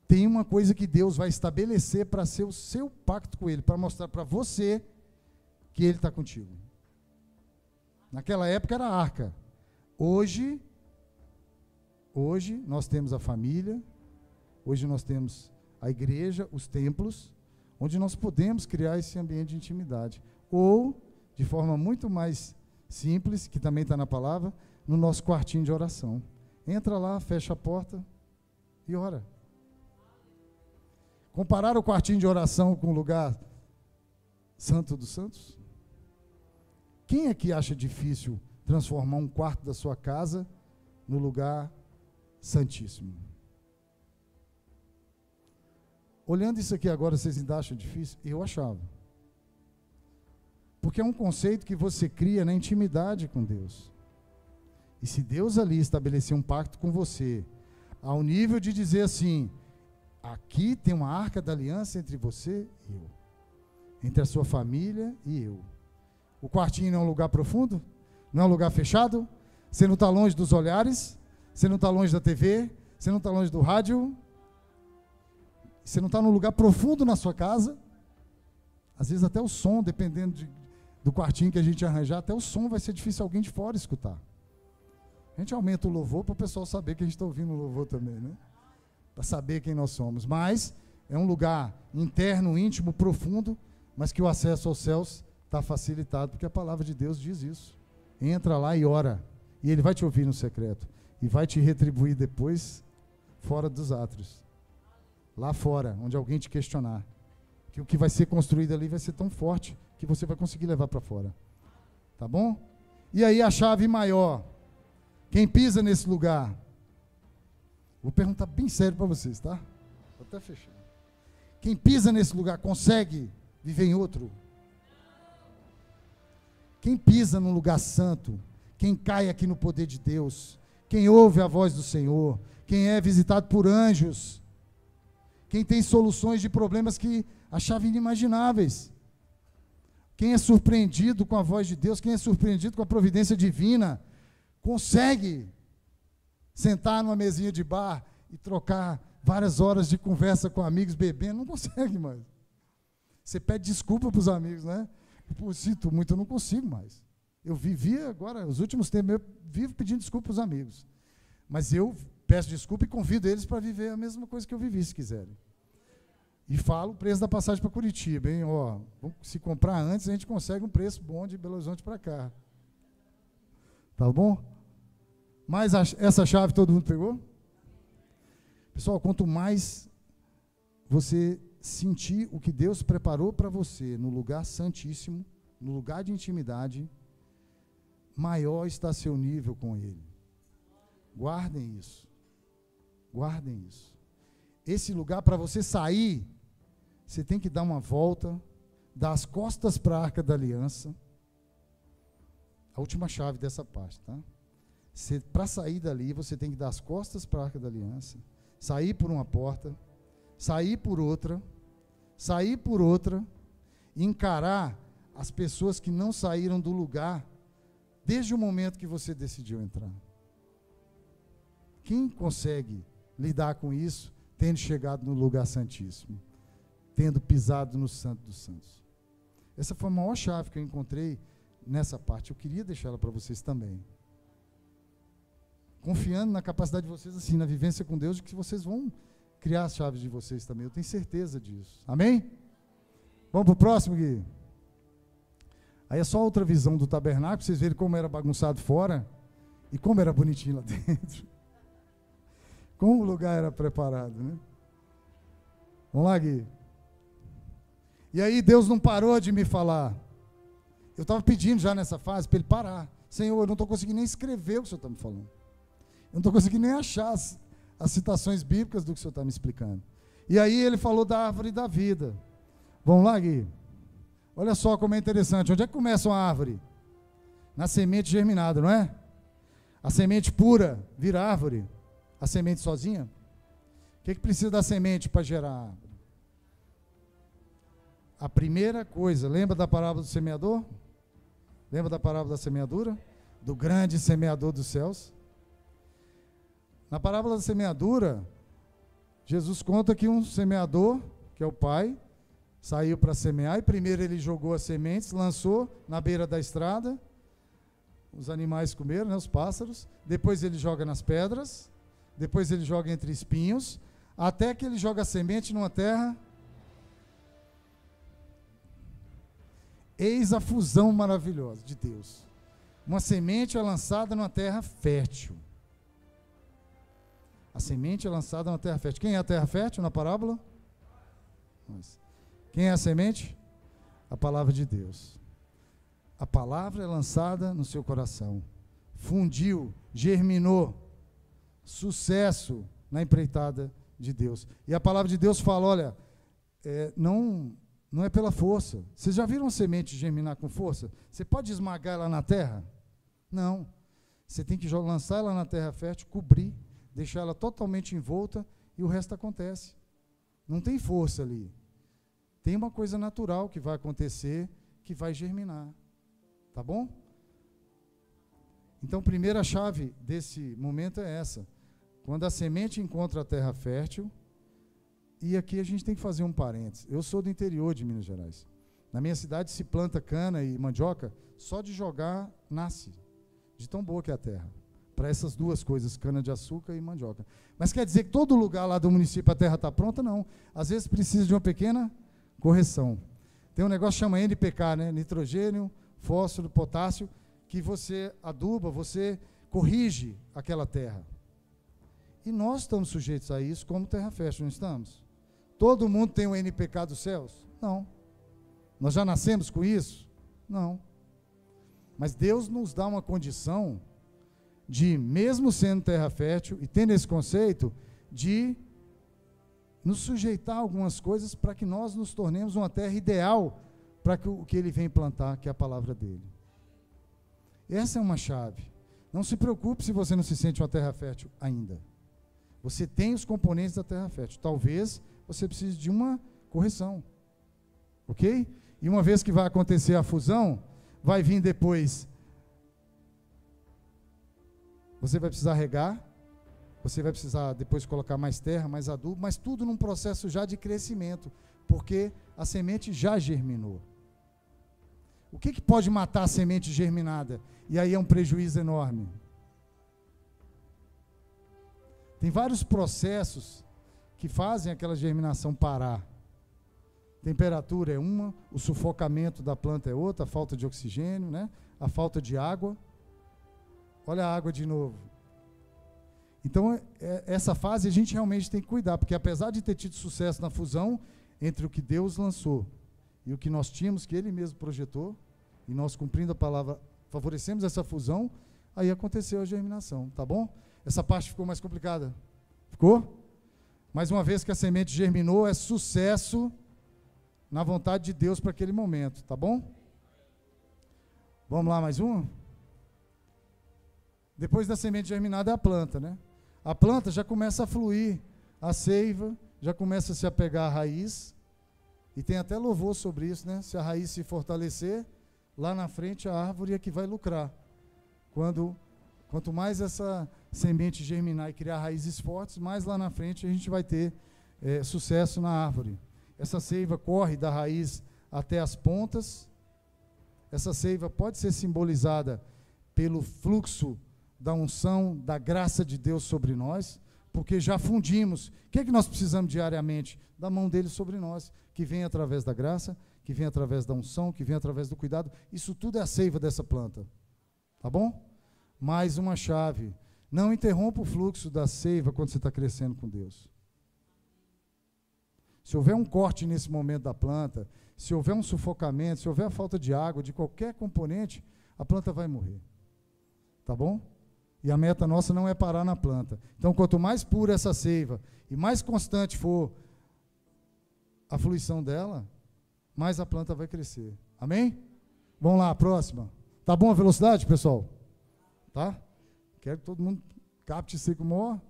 tem uma coisa que Deus vai estabelecer para ser o seu pacto com Ele, para mostrar para você que Ele está contigo. Naquela época era a arca. Hoje nós temos a família, hoje nós temos a igreja, os templos, onde nós podemos criar esse ambiente de intimidade. Ou, de forma muito mais simples, que também está na palavra, no nosso quartinho de oração. Entra lá, fecha a porta e ora. Comparar o quartinho de oração com o lugar santo dos santos? Quem é que acha difícil transformar um quarto da sua casa no lugar santíssimo? Olhando isso aqui agora, vocês ainda acham difícil? Eu achava. Porque é um conceito que você cria na intimidade com Deus. E se Deus ali estabelecer um pacto com você, ao nível de dizer assim, aqui tem uma arca da aliança entre você e eu, entre a sua família e eu. O quartinho não é um lugar profundo? Não é um lugar fechado? Você não está longe dos olhares? Você não está longe da TV? Você não está longe do rádio? Você não está num lugar profundo na sua casa? Às vezes até o som, dependendo do quartinho que a gente arranjar, até o som vai ser difícil alguém de fora escutar. A gente aumenta o louvor para o pessoal saber que a gente está ouvindo o louvor também, né? Para saber quem nós somos. Mas é um lugar interno, íntimo, profundo, mas que o acesso aos céus está facilitado, porque a palavra de Deus diz isso. Entra lá e ora, e Ele vai te ouvir no secreto, e vai te retribuir depois, fora dos átrios. Lá fora, onde alguém te questionar. Que o que vai ser construído ali vai ser tão forte, que você vai conseguir levar para fora. Tá bom? E aí a chave maior. Quem pisa nesse lugar? Vou perguntar bem sério para vocês, tá? Vou até fechar. Quem pisa nesse lugar consegue viver em outro? Quem pisa num lugar santo, quem cai aqui no poder de Deus, quem ouve a voz do Senhor, quem é visitado por anjos, quem tem soluções de problemas que achava inimagináveis, quem é surpreendido com a voz de Deus, quem é surpreendido com a providência divina, consegue sentar numa mesinha de bar e trocar várias horas de conversa com amigos, bebendo, não consegue mais. Você pede desculpa para os amigos, né? Eu sinto muito, eu não consigo mais. Eu vivia agora, os últimos tempos, eu vivo pedindo desculpa para os amigos. Mas eu peço desculpa e convido eles para viver a mesma coisa que eu vivi, se quiserem. E falo o preço da passagem para Curitiba, hein? Ó, se comprar antes, a gente consegue um preço bom de Belo Horizonte para cá. Tá bom? Mas essa chave todo mundo pegou? Pessoal, quanto mais você sentir o que Deus preparou para você no lugar santíssimo, no lugar de intimidade, maior está seu nível com Ele. Guardem isso. Guardem isso. Esse lugar, para você sair, você tem que dar uma volta, dar as costas para a Arca da Aliança. A última chave dessa parte, tá? Para sair dali, você tem que dar as costas para a Arca da Aliança, sair por uma porta, sair por outra, e encarar as pessoas que não saíram do lugar desde o momento que você decidiu entrar. Quem consegue lidar com isso, tendo chegado no lugar santíssimo, tendo pisado no Santo dos Santos? Essa foi a maior chave que eu encontrei nessa parte. Eu queria deixar ela para vocês também. Confiando na capacidade de vocês, assim, na vivência com Deus, de que vocês vão criar as chaves de vocês também. Eu tenho certeza disso. Amém? Vamos para o próximo, Gui? Aí é só outra visão do tabernáculo, vocês verem como era bagunçado fora e como era bonitinho lá dentro. Como o lugar era preparado, né? Vamos lá, Gui. E aí Deus não parou de me falar. Eu estava pedindo já nessa fase para ele parar. Senhor, eu não estou conseguindo nem escrever o que o Senhor está me falando. Eu não estou conseguindo nem achar as citações bíblicas do que o Senhor está me explicando. E aí ele falou da árvore da vida. Vamos lá, Gui? Olha só como é interessante. Onde é que começa uma árvore? Na semente germinada, não é? A semente pura vira árvore. A semente sozinha? O que precisa da semente para gerar a árvore? A primeira coisa, lembra da parábola do semeador? Lembra da parábola da semeadura? Do grande semeador dos céus? Na parábola da semeadura, Jesus conta que um semeador, que é o pai, saiu para semear, e primeiro ele jogou as sementes, lançou na beira da estrada, os animais comeram, né, os pássaros, depois ele joga nas pedras, depois ele joga entre espinhos, até que ele joga a semente numa terra. Eis a fusão maravilhosa de Deus. Uma semente é lançada numa terra fértil. A semente é lançada numa terra fértil. Quem é a terra fértil na parábola? Nós. Quem é a semente? A palavra de Deus. A palavra é lançada no seu coração. Fundiu, germinou. Sucesso na empreitada de Deus. E a palavra de Deus fala, olha, não é pela força. Vocês já viram uma semente germinar com força? Você pode esmagar ela na terra? Não. Você tem que lançar ela na terra fértil, cobrir, deixar ela totalmente envolta e o resto acontece. Não tem força ali. Tem uma coisa natural que vai acontecer, que vai germinar. Tá bom? Então, a primeira chave desse momento é essa. Quando a semente encontra a terra fértil, e aqui a gente tem que fazer um parênteses. Eu sou do interior de Minas Gerais. Na minha cidade se planta cana e mandioca, só de jogar nasce, de tão boa que é a terra. Para essas duas coisas, cana de açúcar e mandioca. Mas quer dizer que todo lugar lá do município a terra está pronta? Não. Às vezes precisa de uma pequena correção. Tem um negócio que chama NPK, né? Nitrogênio, fósforo, potássio, que você aduba, você corrige aquela terra. E nós estamos sujeitos a isso como terra fértil, não estamos? Todo mundo tem o NPK dos céus? Não. Nós já nascemos com isso? Não. Mas Deus nos dá uma condição de, mesmo sendo terra fértil, e tendo esse conceito, de nos sujeitar a algumas coisas para que nós nos tornemos uma terra ideal para o que Ele vem plantar, que é a palavra dEle. Essa é uma chave. Não se preocupe se você não se sente uma terra fértil ainda. Você tem os componentes da terra fértil. Talvez você precise de uma correção. Ok? E uma vez que vai acontecer a fusão, vai vir depois. Você vai precisar regar. Você vai precisar depois colocar mais terra, mais adubo, mas tudo num processo já de crescimento, porque a semente já germinou. O que pode matar a semente germinada? E aí é um prejuízo enorme. Tem vários processos que fazem aquela germinação parar. Temperatura é uma, o sufocamento da planta é outra, a falta de oxigênio, né? A falta de água. Olha a água de novo. Então, essa fase a gente realmente tem que cuidar, porque apesar de ter tido sucesso na fusão entre o que Deus lançou e o que nós tínhamos, que Ele mesmo projetou, e nós cumprindo a palavra, favorecemos essa fusão, aí aconteceu a germinação, tá bom? Essa parte ficou mais complicada. Ficou? Mais uma vez que a semente germinou, é sucesso na vontade de Deus para aquele momento, tá bom? Vamos lá, mais uma? Depois da semente germinada é a planta, né? A planta já começa a fluir, a seiva já começa a se apegar à raiz, e tem até louvor sobre isso, né? Se a raiz se fortalecer, lá na frente a árvore é que vai lucrar. Quanto mais essa semente germinar e criar raízes fortes, mais lá na frente a gente vai ter sucesso na árvore. Essa seiva corre da raiz até as pontas. Essa seiva pode ser simbolizada pelo fluxo da unção, da graça de Deus sobre nós, porque já fundimos. O que é que nós precisamos diariamente? Da mão dele sobre nós, que vem através da graça, que vem através da unção, que vem através do cuidado. Isso tudo é a seiva dessa planta. Tá bom? Mais uma chave. Não interrompa o fluxo da seiva quando você está crescendo com Deus. se houver um corte nesse momento da planta, se houver um sufocamento, se houver a falta de água, de qualquer componente, a planta vai morrer. Tá bom? E a meta nossa não é parar na planta. Então, quanto mais pura essa seiva e mais constante for a fluição dela, mais a planta vai crescer. Amém? Vamos lá, próxima. Tá bom a velocidade, pessoal? Tá? Quero que todo mundo capte isso aí com o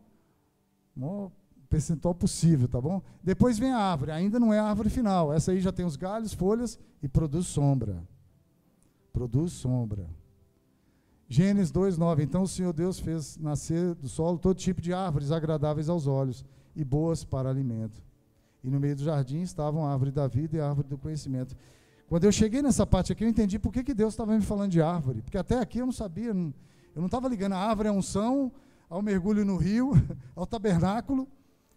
maior percentual possível, tá bom? Depois vem a árvore, ainda não é a árvore final. Essa aí já tem os galhos, folhas e produz sombra. Produz sombra. Gênesis 2:9. Então o Senhor Deus fez nascer do solo todo tipo de árvores agradáveis aos olhos e boas para alimento. E no meio do jardim estavam a árvore da vida e a árvore do conhecimento. Quando eu cheguei nessa parte aqui, eu entendi por que Deus estava me falando de árvore. Porque até aqui eu não sabia, eu não estava ligando a árvore à unção, ao mergulho no rio, ao tabernáculo.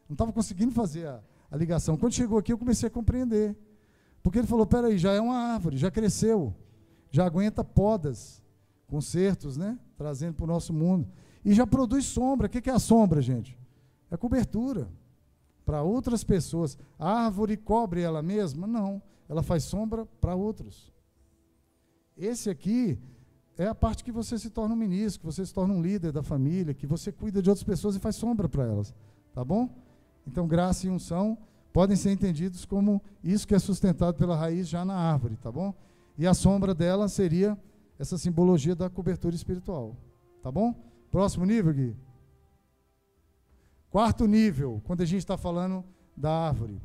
Não estava conseguindo fazer a ligação. Quando chegou aqui, eu comecei a compreender. Porque ele falou, peraí, já é uma árvore, já cresceu, já aguenta podas, concertos, né? Trazendo para o nosso mundo. E já produz sombra. O que é a sombra, gente? É cobertura para outras pessoas. A árvore cobre ela mesma? Não. Ela faz sombra para outros. Esse aqui é a parte que você se torna um ministro, que você se torna um líder da família, que você cuida de outras pessoas e faz sombra para elas. Tá bom? Então, graça e unção podem ser entendidos como isso que é sustentado pela raiz já na árvore, tá bom? E a sombra dela seria essa simbologia da cobertura espiritual, tá bom? Próximo nível, Gui. Quarto nível, quando a gente está falando da árvore.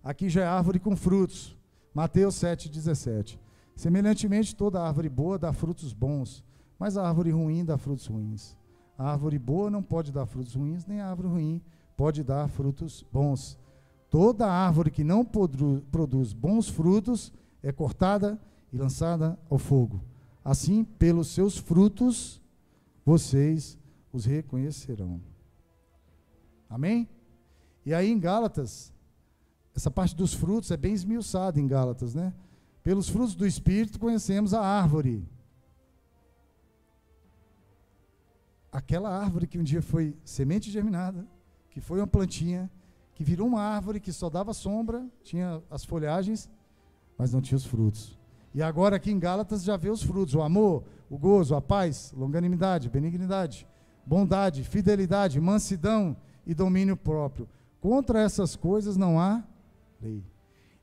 Aqui já é árvore com frutos. Mateus 7,17. Semelhantemente, toda árvore boa dá frutos bons, mas a árvore ruim dá frutos ruins. A árvore boa não pode dar frutos ruins, nem a árvore ruim pode dar frutos bons. Toda árvore que não produz bons frutos é cortada e lançada ao fogo. Assim, pelos seus frutos, vocês os reconhecerão. Amém? E aí em Gálatas, essa parte dos frutos é bem esmiuçada em Gálatas, né? Pelos frutos do Espírito conhecemos a árvore. Aquela árvore que um dia foi semente germinada, que foi uma plantinha, que virou uma árvore que só dava sombra, tinha as folhagens, mas não tinha os frutos. E agora aqui em Gálatas já vê os frutos: o amor, o gozo, a paz, longanimidade, benignidade, bondade, fidelidade, mansidão e domínio próprio. Contra essas coisas não há lei.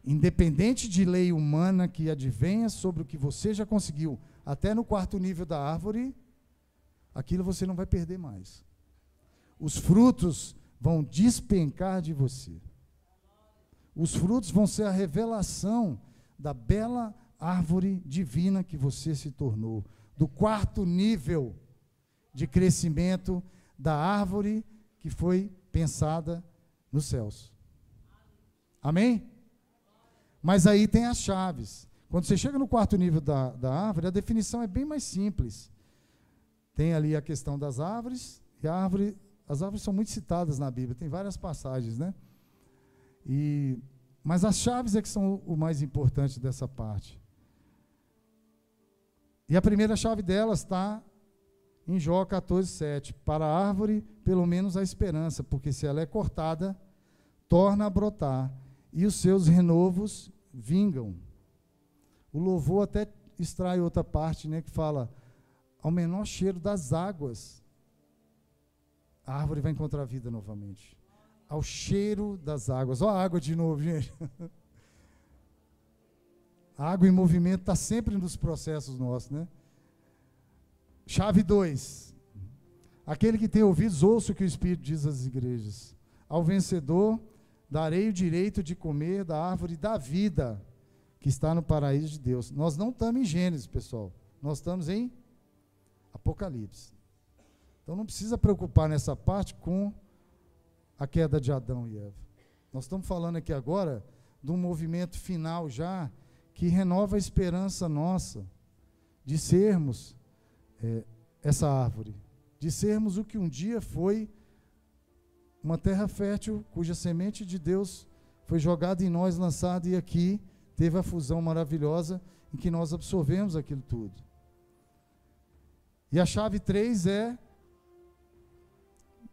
Independente de lei humana que advenha sobre o que você já conseguiu, até no quarto nível da árvore, aquilo você não vai perder mais. Os frutos vão despencar de você. Os frutos vão ser a revelação da bela árvore divina que você se tornou. Do quarto nível de crescimento da árvore que foi pensada nos céus. Amém? Mas aí tem as chaves. Quando você chega no quarto nível da árvore, a definição é bem mais simples. Tem ali a questão das árvores, e as árvores são muito citadas na Bíblia, tem várias passagens, né? Mas as chaves é que são o mais importante dessa parte. E a primeira chave delas está em Jó 14:7. Para a árvore, pelo menos a esperança, porque se ela é cortada, torna a brotar, e os seus renovos vingam. O louvor até extrai outra parte, né, que fala: ao menor cheiro das águas, a árvore vai encontrar vida novamente. Ao cheiro das águas. Olha a água de novo, gente. A água em movimento está sempre nos processos nossos, né? Chave 2. Aquele que tem ouvidos, ouça o que o Espírito diz às igrejas. Ao vencedor, darei o direito de comer da árvore da vida, que está no paraíso de Deus. Nós não estamos em Gênesis, pessoal. Nós estamos em Apocalipse. Então não precisa preocupar nessa parte com a queda de Adão e Eva. Nós estamos falando aqui agora de um movimento final já, que renova a esperança nossa de sermos essa árvore, de sermos o que um dia foi uma terra fértil, cuja semente de Deus foi jogada em nós, lançada, e aqui teve a fusão maravilhosa em que nós absorvemos aquilo tudo. E a chave 3 é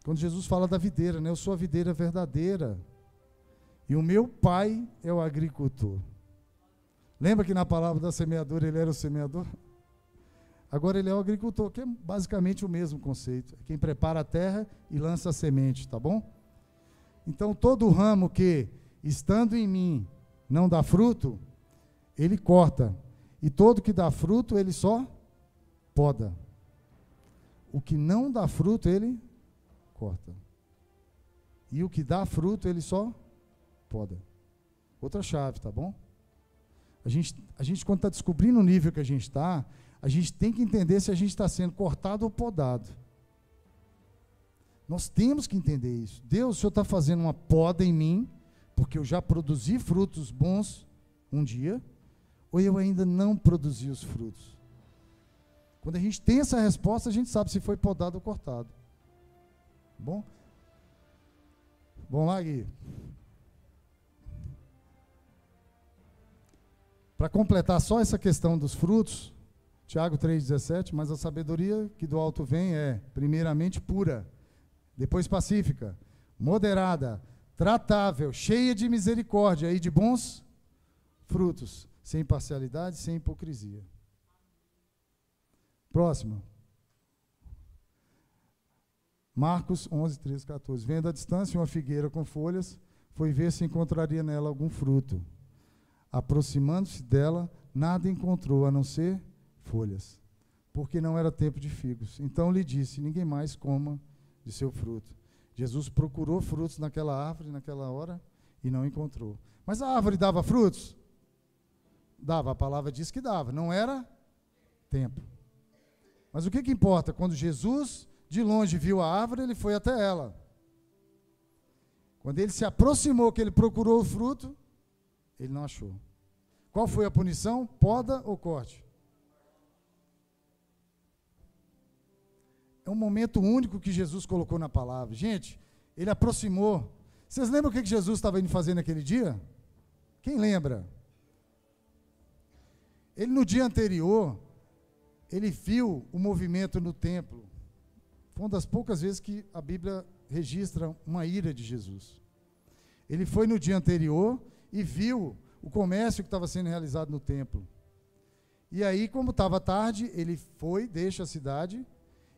quando Jesus fala da videira, né? Eu sou a videira verdadeira, E o meu pai é o agricultor. Lembra que na palavra da semeadura ele era o semeador? Agora ele é o agricultor, que é basicamente o mesmo conceito. É quem prepara a terra e lança a semente, tá bom? Então todo ramo que, estando em mim, não dá fruto, ele corta. E todo que dá fruto, ele só poda. O que não dá fruto, ele corta. E o que dá fruto, ele só poda. Outra chave, tá bom? A gente quando está descobrindo o nível que a gente está, a gente tem que entender se a gente está sendo cortado ou podado. Nós temos que entender isso. Deus, o Senhor está fazendo uma poda em mim, porque eu já produzi frutos bons um dia, ou eu ainda não produzi os frutos? Quando a gente tem essa resposta, a gente sabe se foi podado ou cortado. Bom? Vamos lá, Gui. Para completar só essa questão dos frutos, Tiago 3,17, mas a sabedoria que do alto vem é, primeiramente, pura, depois pacífica, moderada, tratável, cheia de misericórdia e de bons frutos, sem parcialidade, sem hipocrisia. Próximo. Marcos 11, 13, 14. Vendo à distância uma figueira com folhas, foi ver se encontraria nela algum fruto. Aproximando-se dela, nada encontrou, a não ser folhas, porque não era tempo de figos. Então lhe disse, ninguém mais coma de seu fruto. Jesus procurou frutos naquela árvore, naquela hora, e não encontrou. Mas a árvore dava frutos? Dava, a palavra diz que dava, não era tempo. Mas o que importa? Quando Jesus, de longe, viu a árvore, ele foi até ela. Quando ele se aproximou, que ele procurou o fruto, ele não achou. Qual foi a punição? Poda ou corte? É um momento único que Jesus colocou na palavra. Gente, ele aproximou. Vocês lembram o que Jesus estava indo fazer naquele dia? Quem lembra? Ele no dia anterior, ele viu o movimento no templo. Foi uma das poucas vezes que a Bíblia registra uma ira de Jesus. Ele foi no dia anterior e viu o comércio que estava sendo realizado no templo. E aí, como estava tarde, ele foi, deixa a cidade,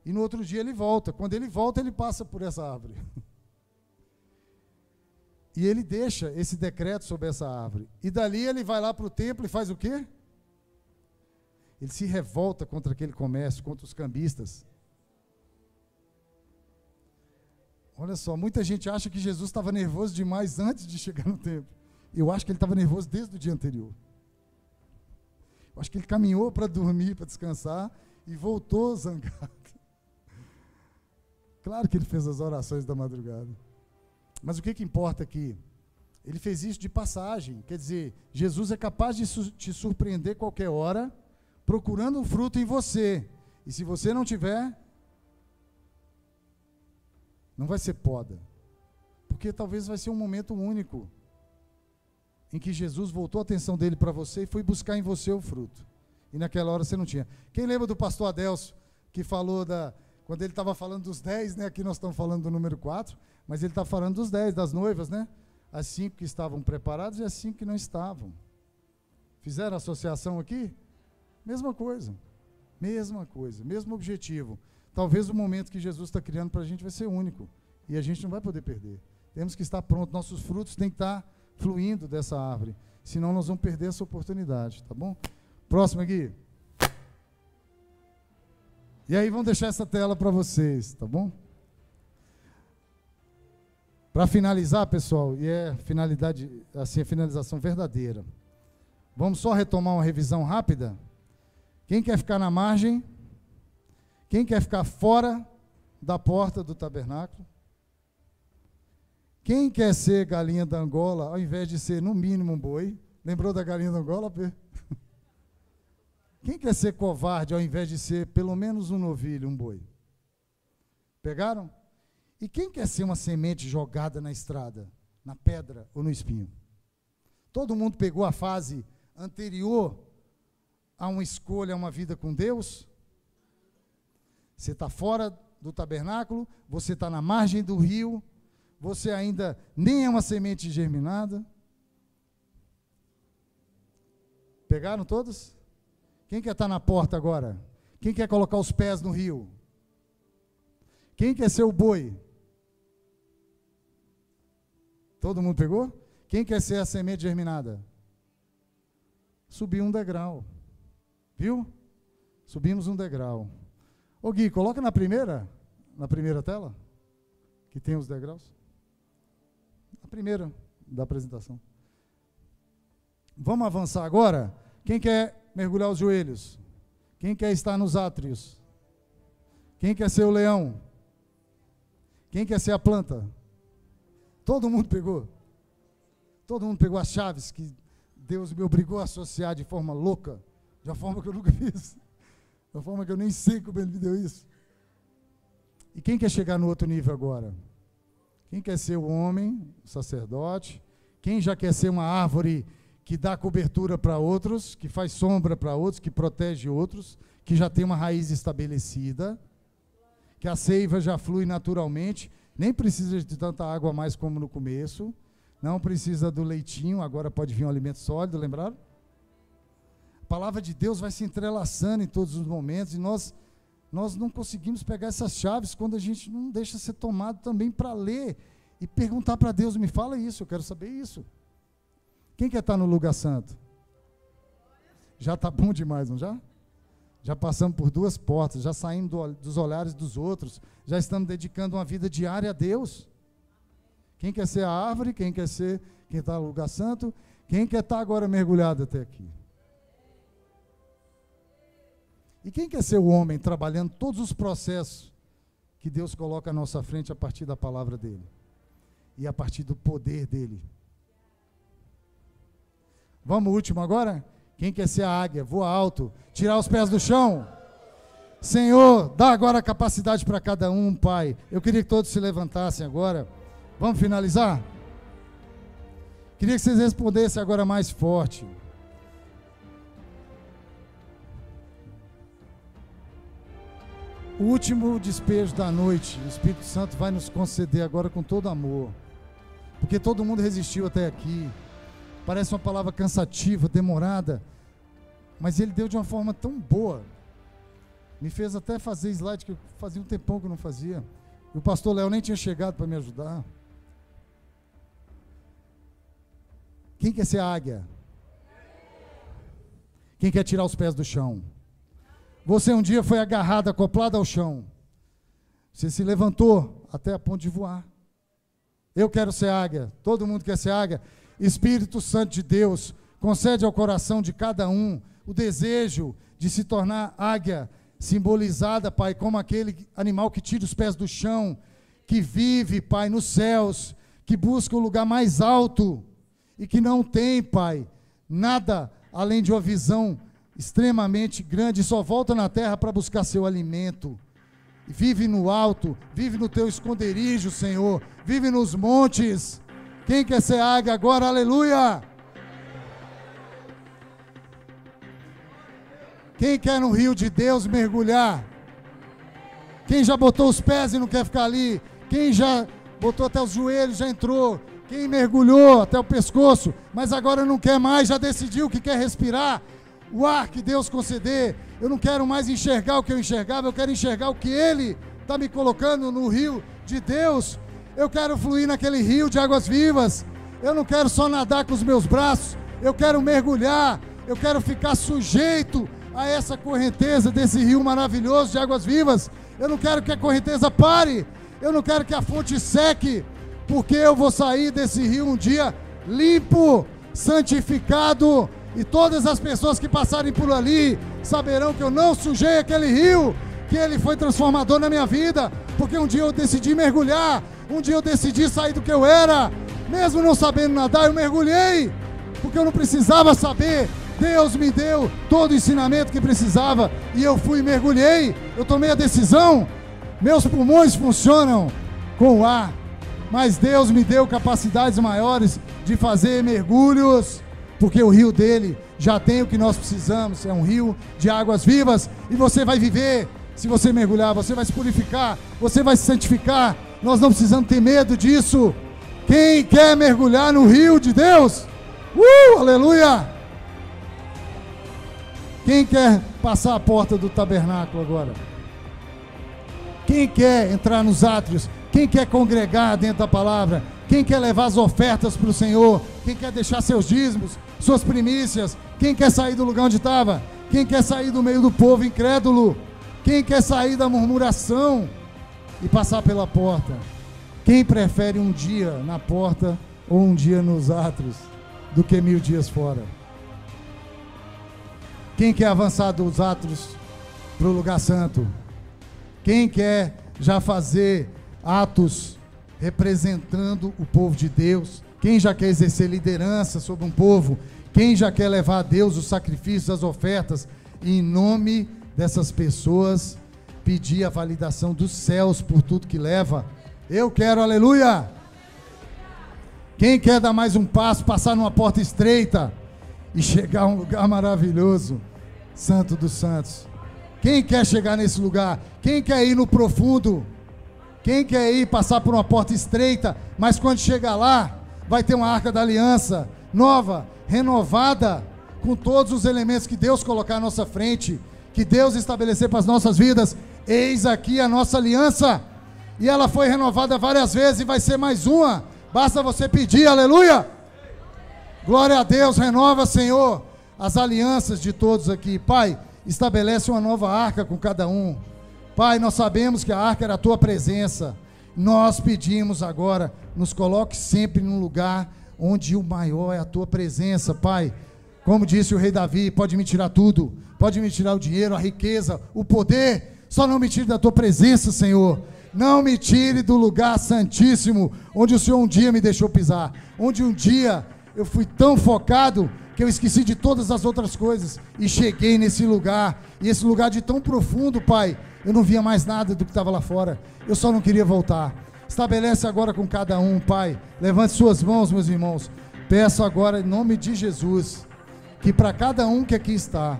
e no outro dia ele volta. Quando ele volta, ele passa por essa árvore. E ele deixa esse decreto sobre essa árvore. E dali ele vai lá para o templo e faz o quê? Ele se revolta contra aquele comércio, contra os cambistas. Olha só, muita gente acha que Jesus estava nervoso demais antes de chegar no templo. Eu acho que ele estava nervoso desde o dia anterior. Eu acho que ele caminhou para dormir, para descansar, e voltou zangado. Claro que ele fez as orações da madrugada. Mas o que importa aqui? Ele fez isso de passagem. Quer dizer, Jesus é capaz de te surpreender qualquer hora, procurando um fruto em você. E se você não tiver, não vai ser poda. Porque talvez vai ser um momento único em que Jesus voltou a atenção dele para você e foi buscar em você o fruto. E naquela hora você não tinha. Quem lembra do pastor Adelso, que falou quando ele estava falando dos 10, né? Aqui nós estamos falando do número 4, mas ele está falando dos 10, das noivas, né? As 5 que estavam preparadas e as 5 que não estavam. Fizeram associação aqui? Mesma coisa, mesmo objetivo. Talvez o momento que Jesus está criando para a gente vai ser único, e a gente não vai poder perder. Temos que estar prontos, nossos frutos têm que estar fluindo dessa árvore, senão nós vamos perder essa oportunidade, tá bom? Próximo aqui. E aí vamos deixar essa tela para vocês, tá bom? Para finalizar, pessoal, e é finalidade, assim, a finalização verdadeira. Vamos só retomar uma revisão rápida. Quem quer ficar na margem? Quem quer ficar fora da porta do tabernáculo? Quem quer ser galinha da Angola, ao invés de ser, no mínimo, um boi? Lembrou da galinha da Angola, Pê? Quem quer ser covarde, ao invés de ser, pelo menos, um novilho, um boi? Pegaram? E quem quer ser uma semente jogada na estrada, na pedra ou no espinho? Todo mundo pegou a fase anterior a uma escolha, a uma vida com Deus? Você está fora do tabernáculo, você está na margem do rio, você ainda nem é uma semente germinada. Pegaram todos? Quem quer estar na porta agora? Quem quer colocar os pés no rio? Quem quer ser o boi? Todo mundo pegou? Quem quer ser a semente germinada? Subir um degrau. Viu? Subimos um degrau. Ô Gui, coloca na primeira tela, que tem os degraus. A primeira da apresentação. Vamos avançar agora? Quem quer mergulhar os joelhos? Quem quer estar nos átrios? Quem quer ser o leão? Quem quer ser a planta? Todo mundo pegou. Todo mundo pegou as chaves que Deus me obrigou a associar de forma louca, de uma forma que eu nunca fiz, de uma forma que eu nem sei como Ele me deu isso. E quem quer chegar no outro nível agora? Quem quer ser o homem, o sacerdote? Quem já quer ser uma árvore que dá cobertura para outros, que faz sombra para outros, que protege outros, que já tem uma raiz estabelecida, que a seiva já flui naturalmente, nem precisa de tanta água mais como no começo, não precisa do leitinho, agora pode vir um alimento sólido, lembraram? A palavra de Deus vai se entrelaçando em todos os momentos, e nós não conseguimos pegar essas chaves quando a gente não deixa ser tomado também para ler e perguntar para Deus, me fala isso, eu quero saber isso. Quem quer estar no lugar santo? Já está bom demais, não já? Já passamos por 2 portas, já saímos dos olhares dos outros, já estamos dedicando uma vida diária a Deus. Quem quer ser a árvore? Quem está no lugar santo? Quem quer estar agora mergulhado até aqui? E quem quer ser o homem trabalhando todos os processos que Deus coloca à nossa frente a partir da palavra dele e a partir do poder dele? Vamos último agora? Quem quer ser a águia, voa alto, tirar os pés do chão? Senhor, dá agora a capacidade para cada um, Pai. Eu queria que todos se levantassem agora. Vamos finalizar? Queria que vocês respondessem agora mais forte. O último despejo da noite, o Espírito Santo vai nos conceder agora com todo amor. Porque todo mundo resistiu até aqui. Parece uma palavra cansativa, demorada, mas Ele deu de uma forma tão boa. Me fez até fazer slide que fazia um tempão que eu não fazia. E o pastor Léo nem tinha chegado para me ajudar. Quem quer ser águia? Quem quer tirar os pés do chão? Você um dia foi agarrado, acoplado ao chão. Você se levantou até a ponto de voar. Eu quero ser águia. Todo mundo quer ser águia. Espírito Santo de Deus, concede ao coração de cada um o desejo de se tornar águia, simbolizada, Pai, como aquele animal que tira os pés do chão, que vive, Pai, nos céus, que busca o lugar mais alto e que não tem, Pai, nada além de uma visão extremamente grande, só volta na terra para buscar seu alimento. Vive no alto, vive no teu esconderijo, Senhor, vive nos montes. Quem quer ser águia agora? Aleluia! Quem quer no rio de Deus mergulhar? Quem já botou os pés e não quer ficar ali? Quem já botou até os joelhos, já entrou? Quem mergulhou até o pescoço, mas agora não quer mais, já decidiu que quer respirar o ar que Deus conceder? Eu não quero mais enxergar o que eu enxergava, eu quero enxergar o que Ele está me colocando no rio de Deus. Eu quero fluir naquele rio de águas vivas. Eu não quero só nadar com os meus braços, eu quero mergulhar, eu quero ficar sujeito a essa correnteza desse rio maravilhoso de águas vivas. Eu não quero que a correnteza pare, eu não quero que a fonte seque, porque eu vou sair desse rio um dia limpo, santificado, e todas as pessoas que passarem por ali saberão que eu não sujei aquele rio, que ele foi transformador na minha vida, porque um dia eu decidi mergulhar, um dia eu decidi sair do que eu era, mesmo não sabendo nadar, eu mergulhei, porque eu não precisava saber. Deus me deu todo o ensinamento que precisava, e eu fui e mergulhei, eu tomei a decisão. Meus pulmões funcionam com o ar, mas Deus me deu capacidades maiores de fazer mergulhos, porque o rio dele já tem o que nós precisamos, é um rio de águas vivas, e você vai viver. Se você mergulhar, você vai se purificar, você vai se santificar, Nós não precisamos ter medo disso. Quem quer mergulhar no rio de Deus? Aleluia! Quem quer passar a porta do tabernáculo agora? Quem quer entrar nos átrios? Quem quer congregar dentro da palavra? Quem quer levar as ofertas para o Senhor? Quem quer deixar seus dízimos, suas primícias? Quem quer sair do lugar onde estava? Quem quer sair do meio do povo incrédulo? Quem quer sair da murmuração e passar pela porta? Quem prefere um dia na porta ou um dia nos átrios do que 1000 dias fora? Quem quer avançar dos átrios para o lugar santo? Quem quer já fazer atos representando o povo de Deus? Quem já quer exercer liderança sobre um povo? Quem já quer levar a Deus os sacrifícios, as ofertas? E em nome dessas pessoas, pedir a validação dos céus por tudo que leva. Eu quero, aleluia! Quem quer dar mais um passo, passar numa porta estreita e chegar a um lugar maravilhoso, Santo dos Santos? Quem quer chegar nesse lugar? Quem quer ir no profundo? Quem quer ir passar por uma porta estreita, mas quando chegar lá, vai ter uma arca da aliança, nova, renovada, com todos os elementos que Deus colocar à nossa frente, que Deus estabelecer para as nossas vidas. Eis aqui a nossa aliança, e ela foi renovada várias vezes, e vai ser mais uma, basta você pedir, aleluia! Glória a Deus, renova, Senhor, as alianças de todos aqui. Pai, estabelece uma nova arca com cada um. Pai, nós sabemos que a arca era a tua presença. Nós pedimos agora, nos coloque sempre num lugar onde o maior é a tua presença, Pai. Como disse o rei Davi, pode me tirar tudo, pode me tirar o dinheiro, a riqueza, o poder, só não me tire da tua presença, Senhor. Não me tire do lugar santíssimo, onde o Senhor um dia me deixou pisar, onde um dia eu fui tão focado que eu esqueci de todas as outras coisas e cheguei nesse lugar, e esse lugar de tão profundo, Pai, eu não via mais nada do que estava lá fora, eu só não queria voltar. Estabelece agora com cada um, Pai, levante suas mãos, meus irmãos. Peço agora em nome de Jesus, que para cada um que aqui está,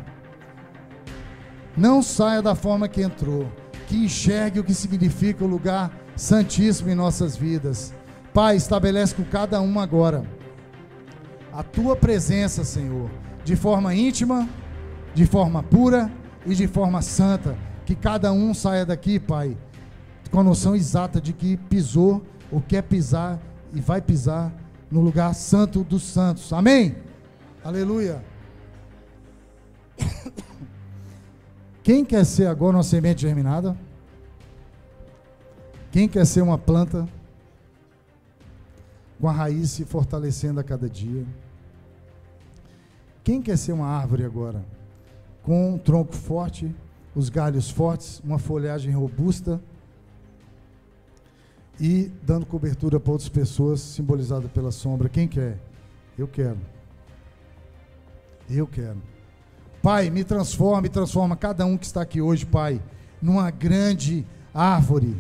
não saia da forma que entrou, que enxergue o que significa o lugar santíssimo em nossas vidas. Pai, estabelece com cada um agora a tua presença, Senhor, de forma íntima, de forma pura e de forma santa. Que cada um saia daqui, Pai, com a noção exata de que pisou ou quer pisar e vai pisar no lugar santo dos santos. Amém? Aleluia. Quem quer ser agora uma semente germinada? Quem quer ser uma planta com a raiz se fortalecendo a cada dia? Quem quer ser uma árvore agora, com um tronco forte, os galhos fortes, uma folhagem robusta e dando cobertura para outras pessoas, simbolizada pela sombra? Quem quer? Eu quero. Eu quero. Pai, me transforma cada um que está aqui hoje, Pai, numa grande árvore,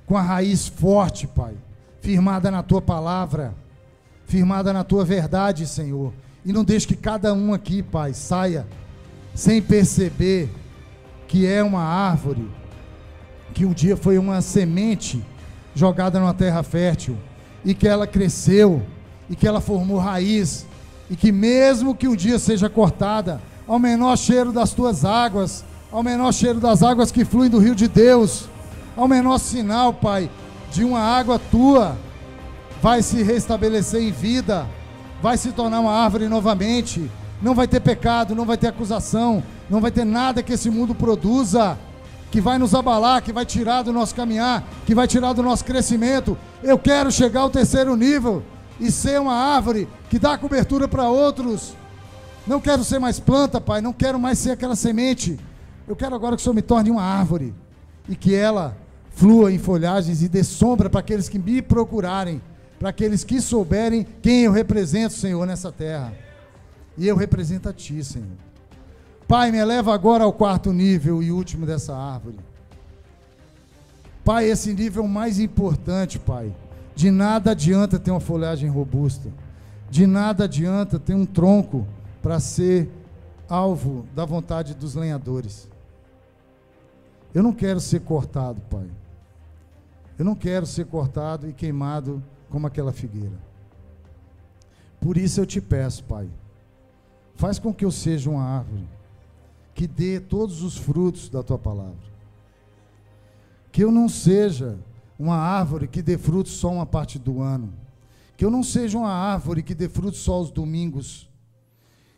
com a raiz forte, Pai, firmada na Tua palavra, firmada na Tua verdade, Senhor. E não deixe que cada um aqui, Pai, saia sem perceber que é uma árvore, que um dia foi uma semente jogada numa terra fértil, e que ela cresceu, e que ela formou raiz, e que mesmo que um dia seja cortada, ao menor cheiro das tuas águas, ao menor cheiro das águas que fluem do rio de Deus, ao menor sinal, Pai, de uma água tua, vai se restabelecer em vida, vai se tornar uma árvore novamente. Não vai ter pecado, não vai ter acusação, não vai ter nada que esse mundo produza, que vai nos abalar, que vai tirar do nosso caminhar, que vai tirar do nosso crescimento. Eu quero chegar ao 3º nível e ser uma árvore que dá cobertura para outros. Não quero ser mais planta, Pai, não quero mais ser aquela semente. Eu quero agora que o Senhor me torne uma árvore e que ela flua em folhagens e dê sombra para aqueles que me procurarem, para aqueles que souberem quem eu represento, Senhor, nessa terra. E eu represento a Ti, Senhor. Pai, me eleva agora ao 4º nível e último dessa árvore. Pai, esse nível mais importante, Pai. De nada adianta ter uma folhagem robusta. De nada adianta ter um tronco para ser alvo da vontade dos lenhadores. Eu não quero ser cortado, Pai. Eu não quero ser cortado e queimado como aquela figueira. Por isso eu te peço, Pai, faz com que eu seja uma árvore que dê todos os frutos da tua palavra. Que eu não seja uma árvore que dê frutos só uma parte do ano. Que eu não seja uma árvore que dê frutos só aos domingos.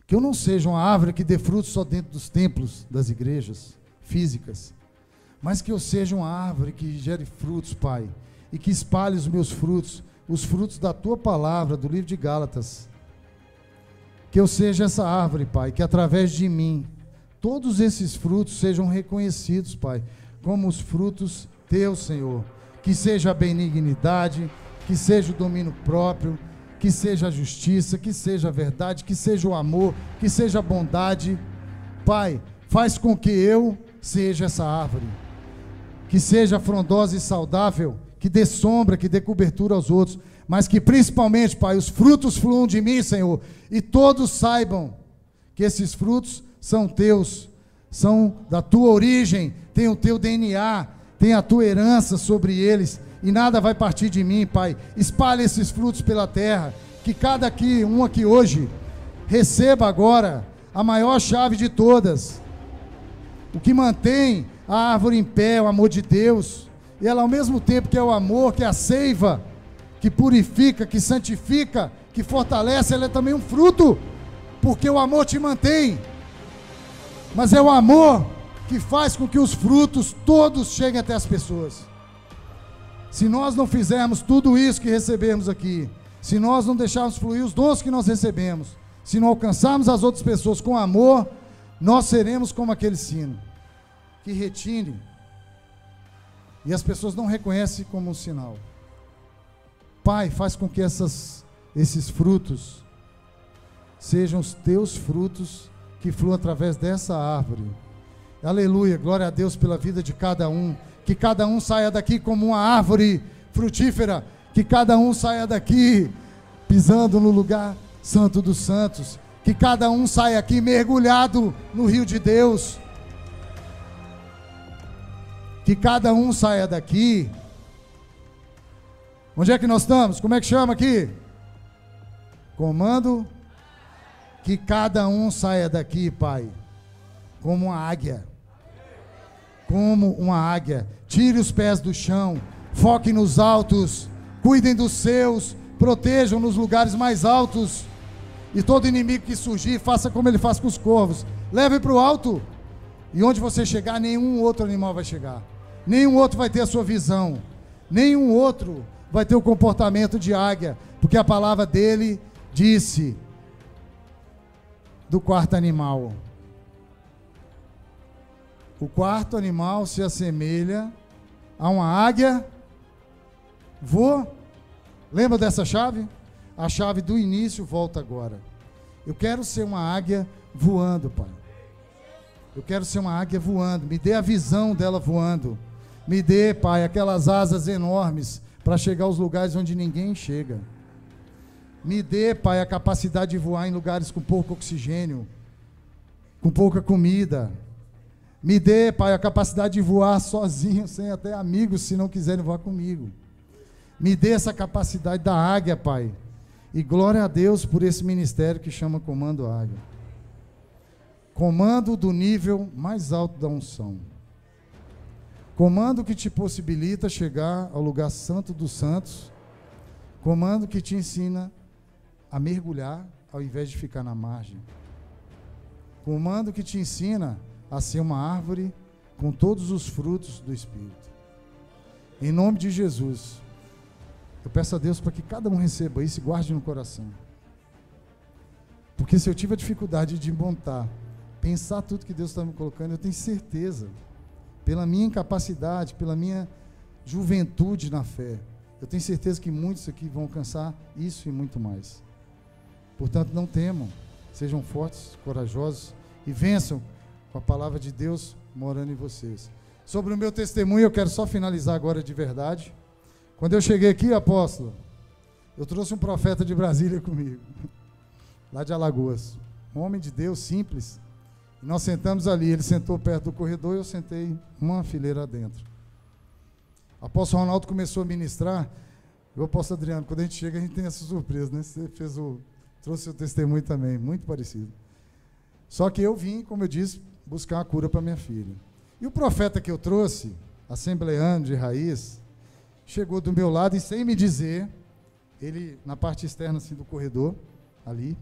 Que eu não seja uma árvore que dê frutos só dentro dos templos, das igrejas físicas. Mas que eu seja uma árvore que gere frutos, Pai, e que espalhe os meus frutos, os frutos da tua palavra, do livro de Gálatas. Que eu seja essa árvore, Pai, que através de mim, todos esses frutos sejam reconhecidos, Pai, como os frutos teus, Senhor. Que seja a benignidade, que seja o domínio próprio, que seja a justiça, que seja a verdade, que seja o amor, que seja a bondade. Pai, faz com que eu seja essa árvore, que seja frondosa e saudável, que dê sombra, que dê cobertura aos outros, mas que principalmente, Pai, os frutos fluam de mim, Senhor, e todos saibam que esses frutos são teus, são da tua origem, tem o teu DNA, tem a tua herança sobre eles, e nada vai partir de mim, Pai. Espalhe esses frutos pela terra, que cada um aqui hoje receba agora a maior chave de todas, o que mantém a árvore em pé, o amor de Deus, e ela ao mesmo tempo que é o amor, que é a seiva, que purifica, que santifica, que fortalece, ela é também um fruto, porque o amor te mantém, mas é o amor que faz com que os frutos todos cheguem até as pessoas. Se nós não fizermos tudo isso que recebemos aqui, se nós não deixarmos fluir os dons que nós recebemos, se não alcançarmos as outras pessoas com amor, nós seremos como aquele sino, que retine, e as pessoas não reconhecem como um sinal. Pai, faz com que esses frutos sejam os teus frutos, que fluam através dessa árvore. Aleluia, glória a Deus pela vida de cada um, que cada um saia daqui como uma árvore frutífera, que cada um saia daqui pisando no lugar santo dos santos, que cada um saia aqui mergulhado no rio de Deus, que cada um saia daqui. Onde é que nós estamos? Como é que chama aqui? Comando. Que cada um saia daqui, Pai, como uma águia. Como uma águia. Tire os pés do chão, foque nos altos, cuidem dos seus, protejam nos lugares mais altos, e todo inimigo que surgir, faça como ele faz com os corvos, leve para o alto, e onde você chegar, nenhum outro animal vai chegar, nenhum outro vai ter a sua visão, nenhum outro vai ter o comportamento de águia, porque a palavra dele disse do quarto animal. O quarto animal se assemelha a uma águia voa. Lembra dessa chave? A chave do início volta agora. Eu quero ser uma águia voando, Pai. Eu quero ser uma águia voando. Me dê a visão dela voando. Me dê, Pai, aquelas asas enormes para chegar aos lugares onde ninguém chega. Me dê, Pai, a capacidade de voar em lugares com pouco oxigênio, com pouca comida. Me dê, Pai, a capacidade de voar sozinho, sem até amigos, se não quiserem voar comigo. Me dê essa capacidade da águia, Pai. E glória a Deus por esse ministério que chama Comando Águia. Comando do nível mais alto da unção. Comando que te possibilita chegar ao lugar santo dos santos. Comando que te ensina a mergulhar ao invés de ficar na margem. Comando que te ensina a ser uma árvore com todos os frutos do Espírito. Em nome de Jesus, eu peço a Deus para que cada um receba isso e guarde no coração. Porque se eu tiver dificuldade de montar, pensar tudo que Deus está me colocando, eu tenho certeza, pela minha incapacidade, pela minha juventude na fé, eu tenho certeza que muitos aqui vão alcançar isso e muito mais. Portanto, não temam, sejam fortes, corajosos e vençam com a palavra de Deus morando em vocês. Sobre o meu testemunho, eu quero só finalizar agora de verdade. Quando eu cheguei aqui, apóstolo, eu trouxe um profeta de Brasília comigo, lá de Alagoas, um homem de Deus simples. E nós sentamos ali, ele sentou perto do corredor e eu sentei uma fileira dentro. O apóstolo Ronaldo começou a ministrar. O apóstolo Adriano, quando a gente chega, a gente tem essa surpresa, né? Você trouxe seu testemunho também, muito parecido. Só que eu vim, como eu disse, buscar a cura para minha filha. E o profeta que eu trouxe, assembleano de raiz, chegou do meu lado e sem me dizer, ele na parte externa assim, do corredor, ali,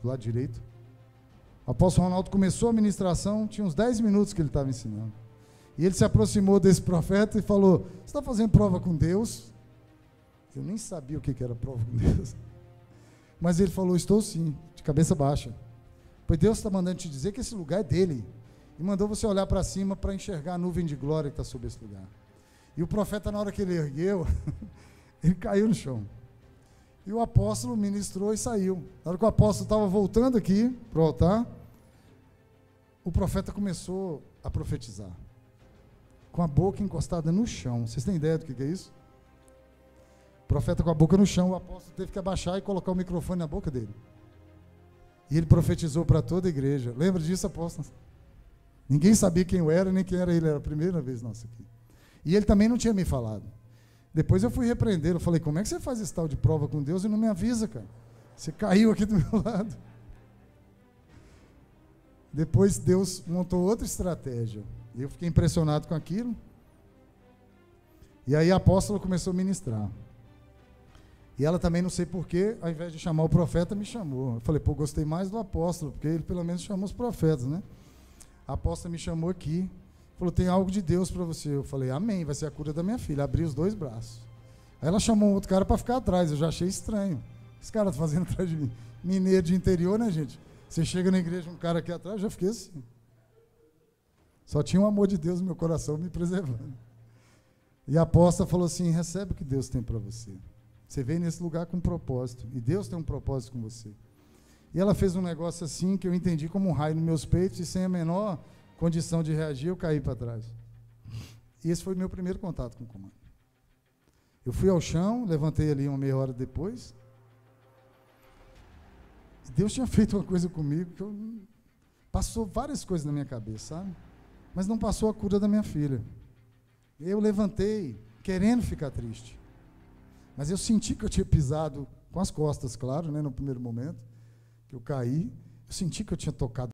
do lado direito, o apóstolo Ronaldo começou a ministração, tinha uns 10 minutos que ele estava ensinando. E ele se aproximou desse profeta e falou: você está fazendo prova com Deus? Eu nem sabia o que era prova com Deus. Mas ele falou: estou sim, de cabeça baixa. Pois Deus está mandando te dizer que esse lugar é dele. E mandou você olhar para cima para enxergar a nuvem de glória que está sobre esse lugar. E o profeta, na hora que ele ergueu, ele caiu no chão. E o apóstolo ministrou e saiu. Na hora que o apóstolo estava voltando aqui para o altar, o profeta começou a profetizar. Com a boca encostada no chão. Vocês têm ideia do que é isso? O profeta com a boca no chão, o apóstolo teve que abaixar e colocar o microfone na boca dele. E ele profetizou para toda a igreja. Lembra disso, apóstolo? Ninguém sabia quem eu era, nem quem era ele. Era a primeira vez nossa aqui. E ele também não tinha me falado. Depois eu fui repreender. Eu falei: como é que você faz esse tal de prova com Deus e não me avisa, cara? Você caiu aqui do meu lado. Depois Deus montou outra estratégia. Eu fiquei impressionado com aquilo. E aí a apóstola começou a ministrar. E ela também, não sei porquê, ao invés de chamar o profeta, me chamou. Eu falei: pô, gostei mais do apóstolo, porque ele pelo menos chamou os profetas, né? A apóstola me chamou aqui, falou: tem algo de Deus para você. Eu falei: amém, vai ser a cura da minha filha. Abri os 2 braços. Aí ela chamou um outro cara para ficar atrás. Eu já achei estranho. Esse cara tá fazendo atrás de mim. Mineiro de interior, né, gente? Você chega na igreja, um cara aqui atrás, eu já fiquei assim. Só tinha o amor de Deus no meu coração me preservando. E a apóstola falou assim: recebe o que Deus tem para você. Você veio nesse lugar com um propósito. E Deus tem um propósito com você. E ela fez um negócio assim que eu entendi como um raio nos meus peitos, e sem a menor condição de reagir, eu caí para trás. E esse foi o meu primeiro contato com o comando. Eu fui ao chão, levantei ali uma meia hora depois. E Deus tinha feito uma coisa comigo que passou várias coisas na minha cabeça, sabe? Mas não passou a cura da minha filha. Eu levantei querendo ficar triste. Mas eu senti que eu tinha pisado com as costas, claro, né, no primeiro momento, que eu caí. Eu senti que eu tinha tocado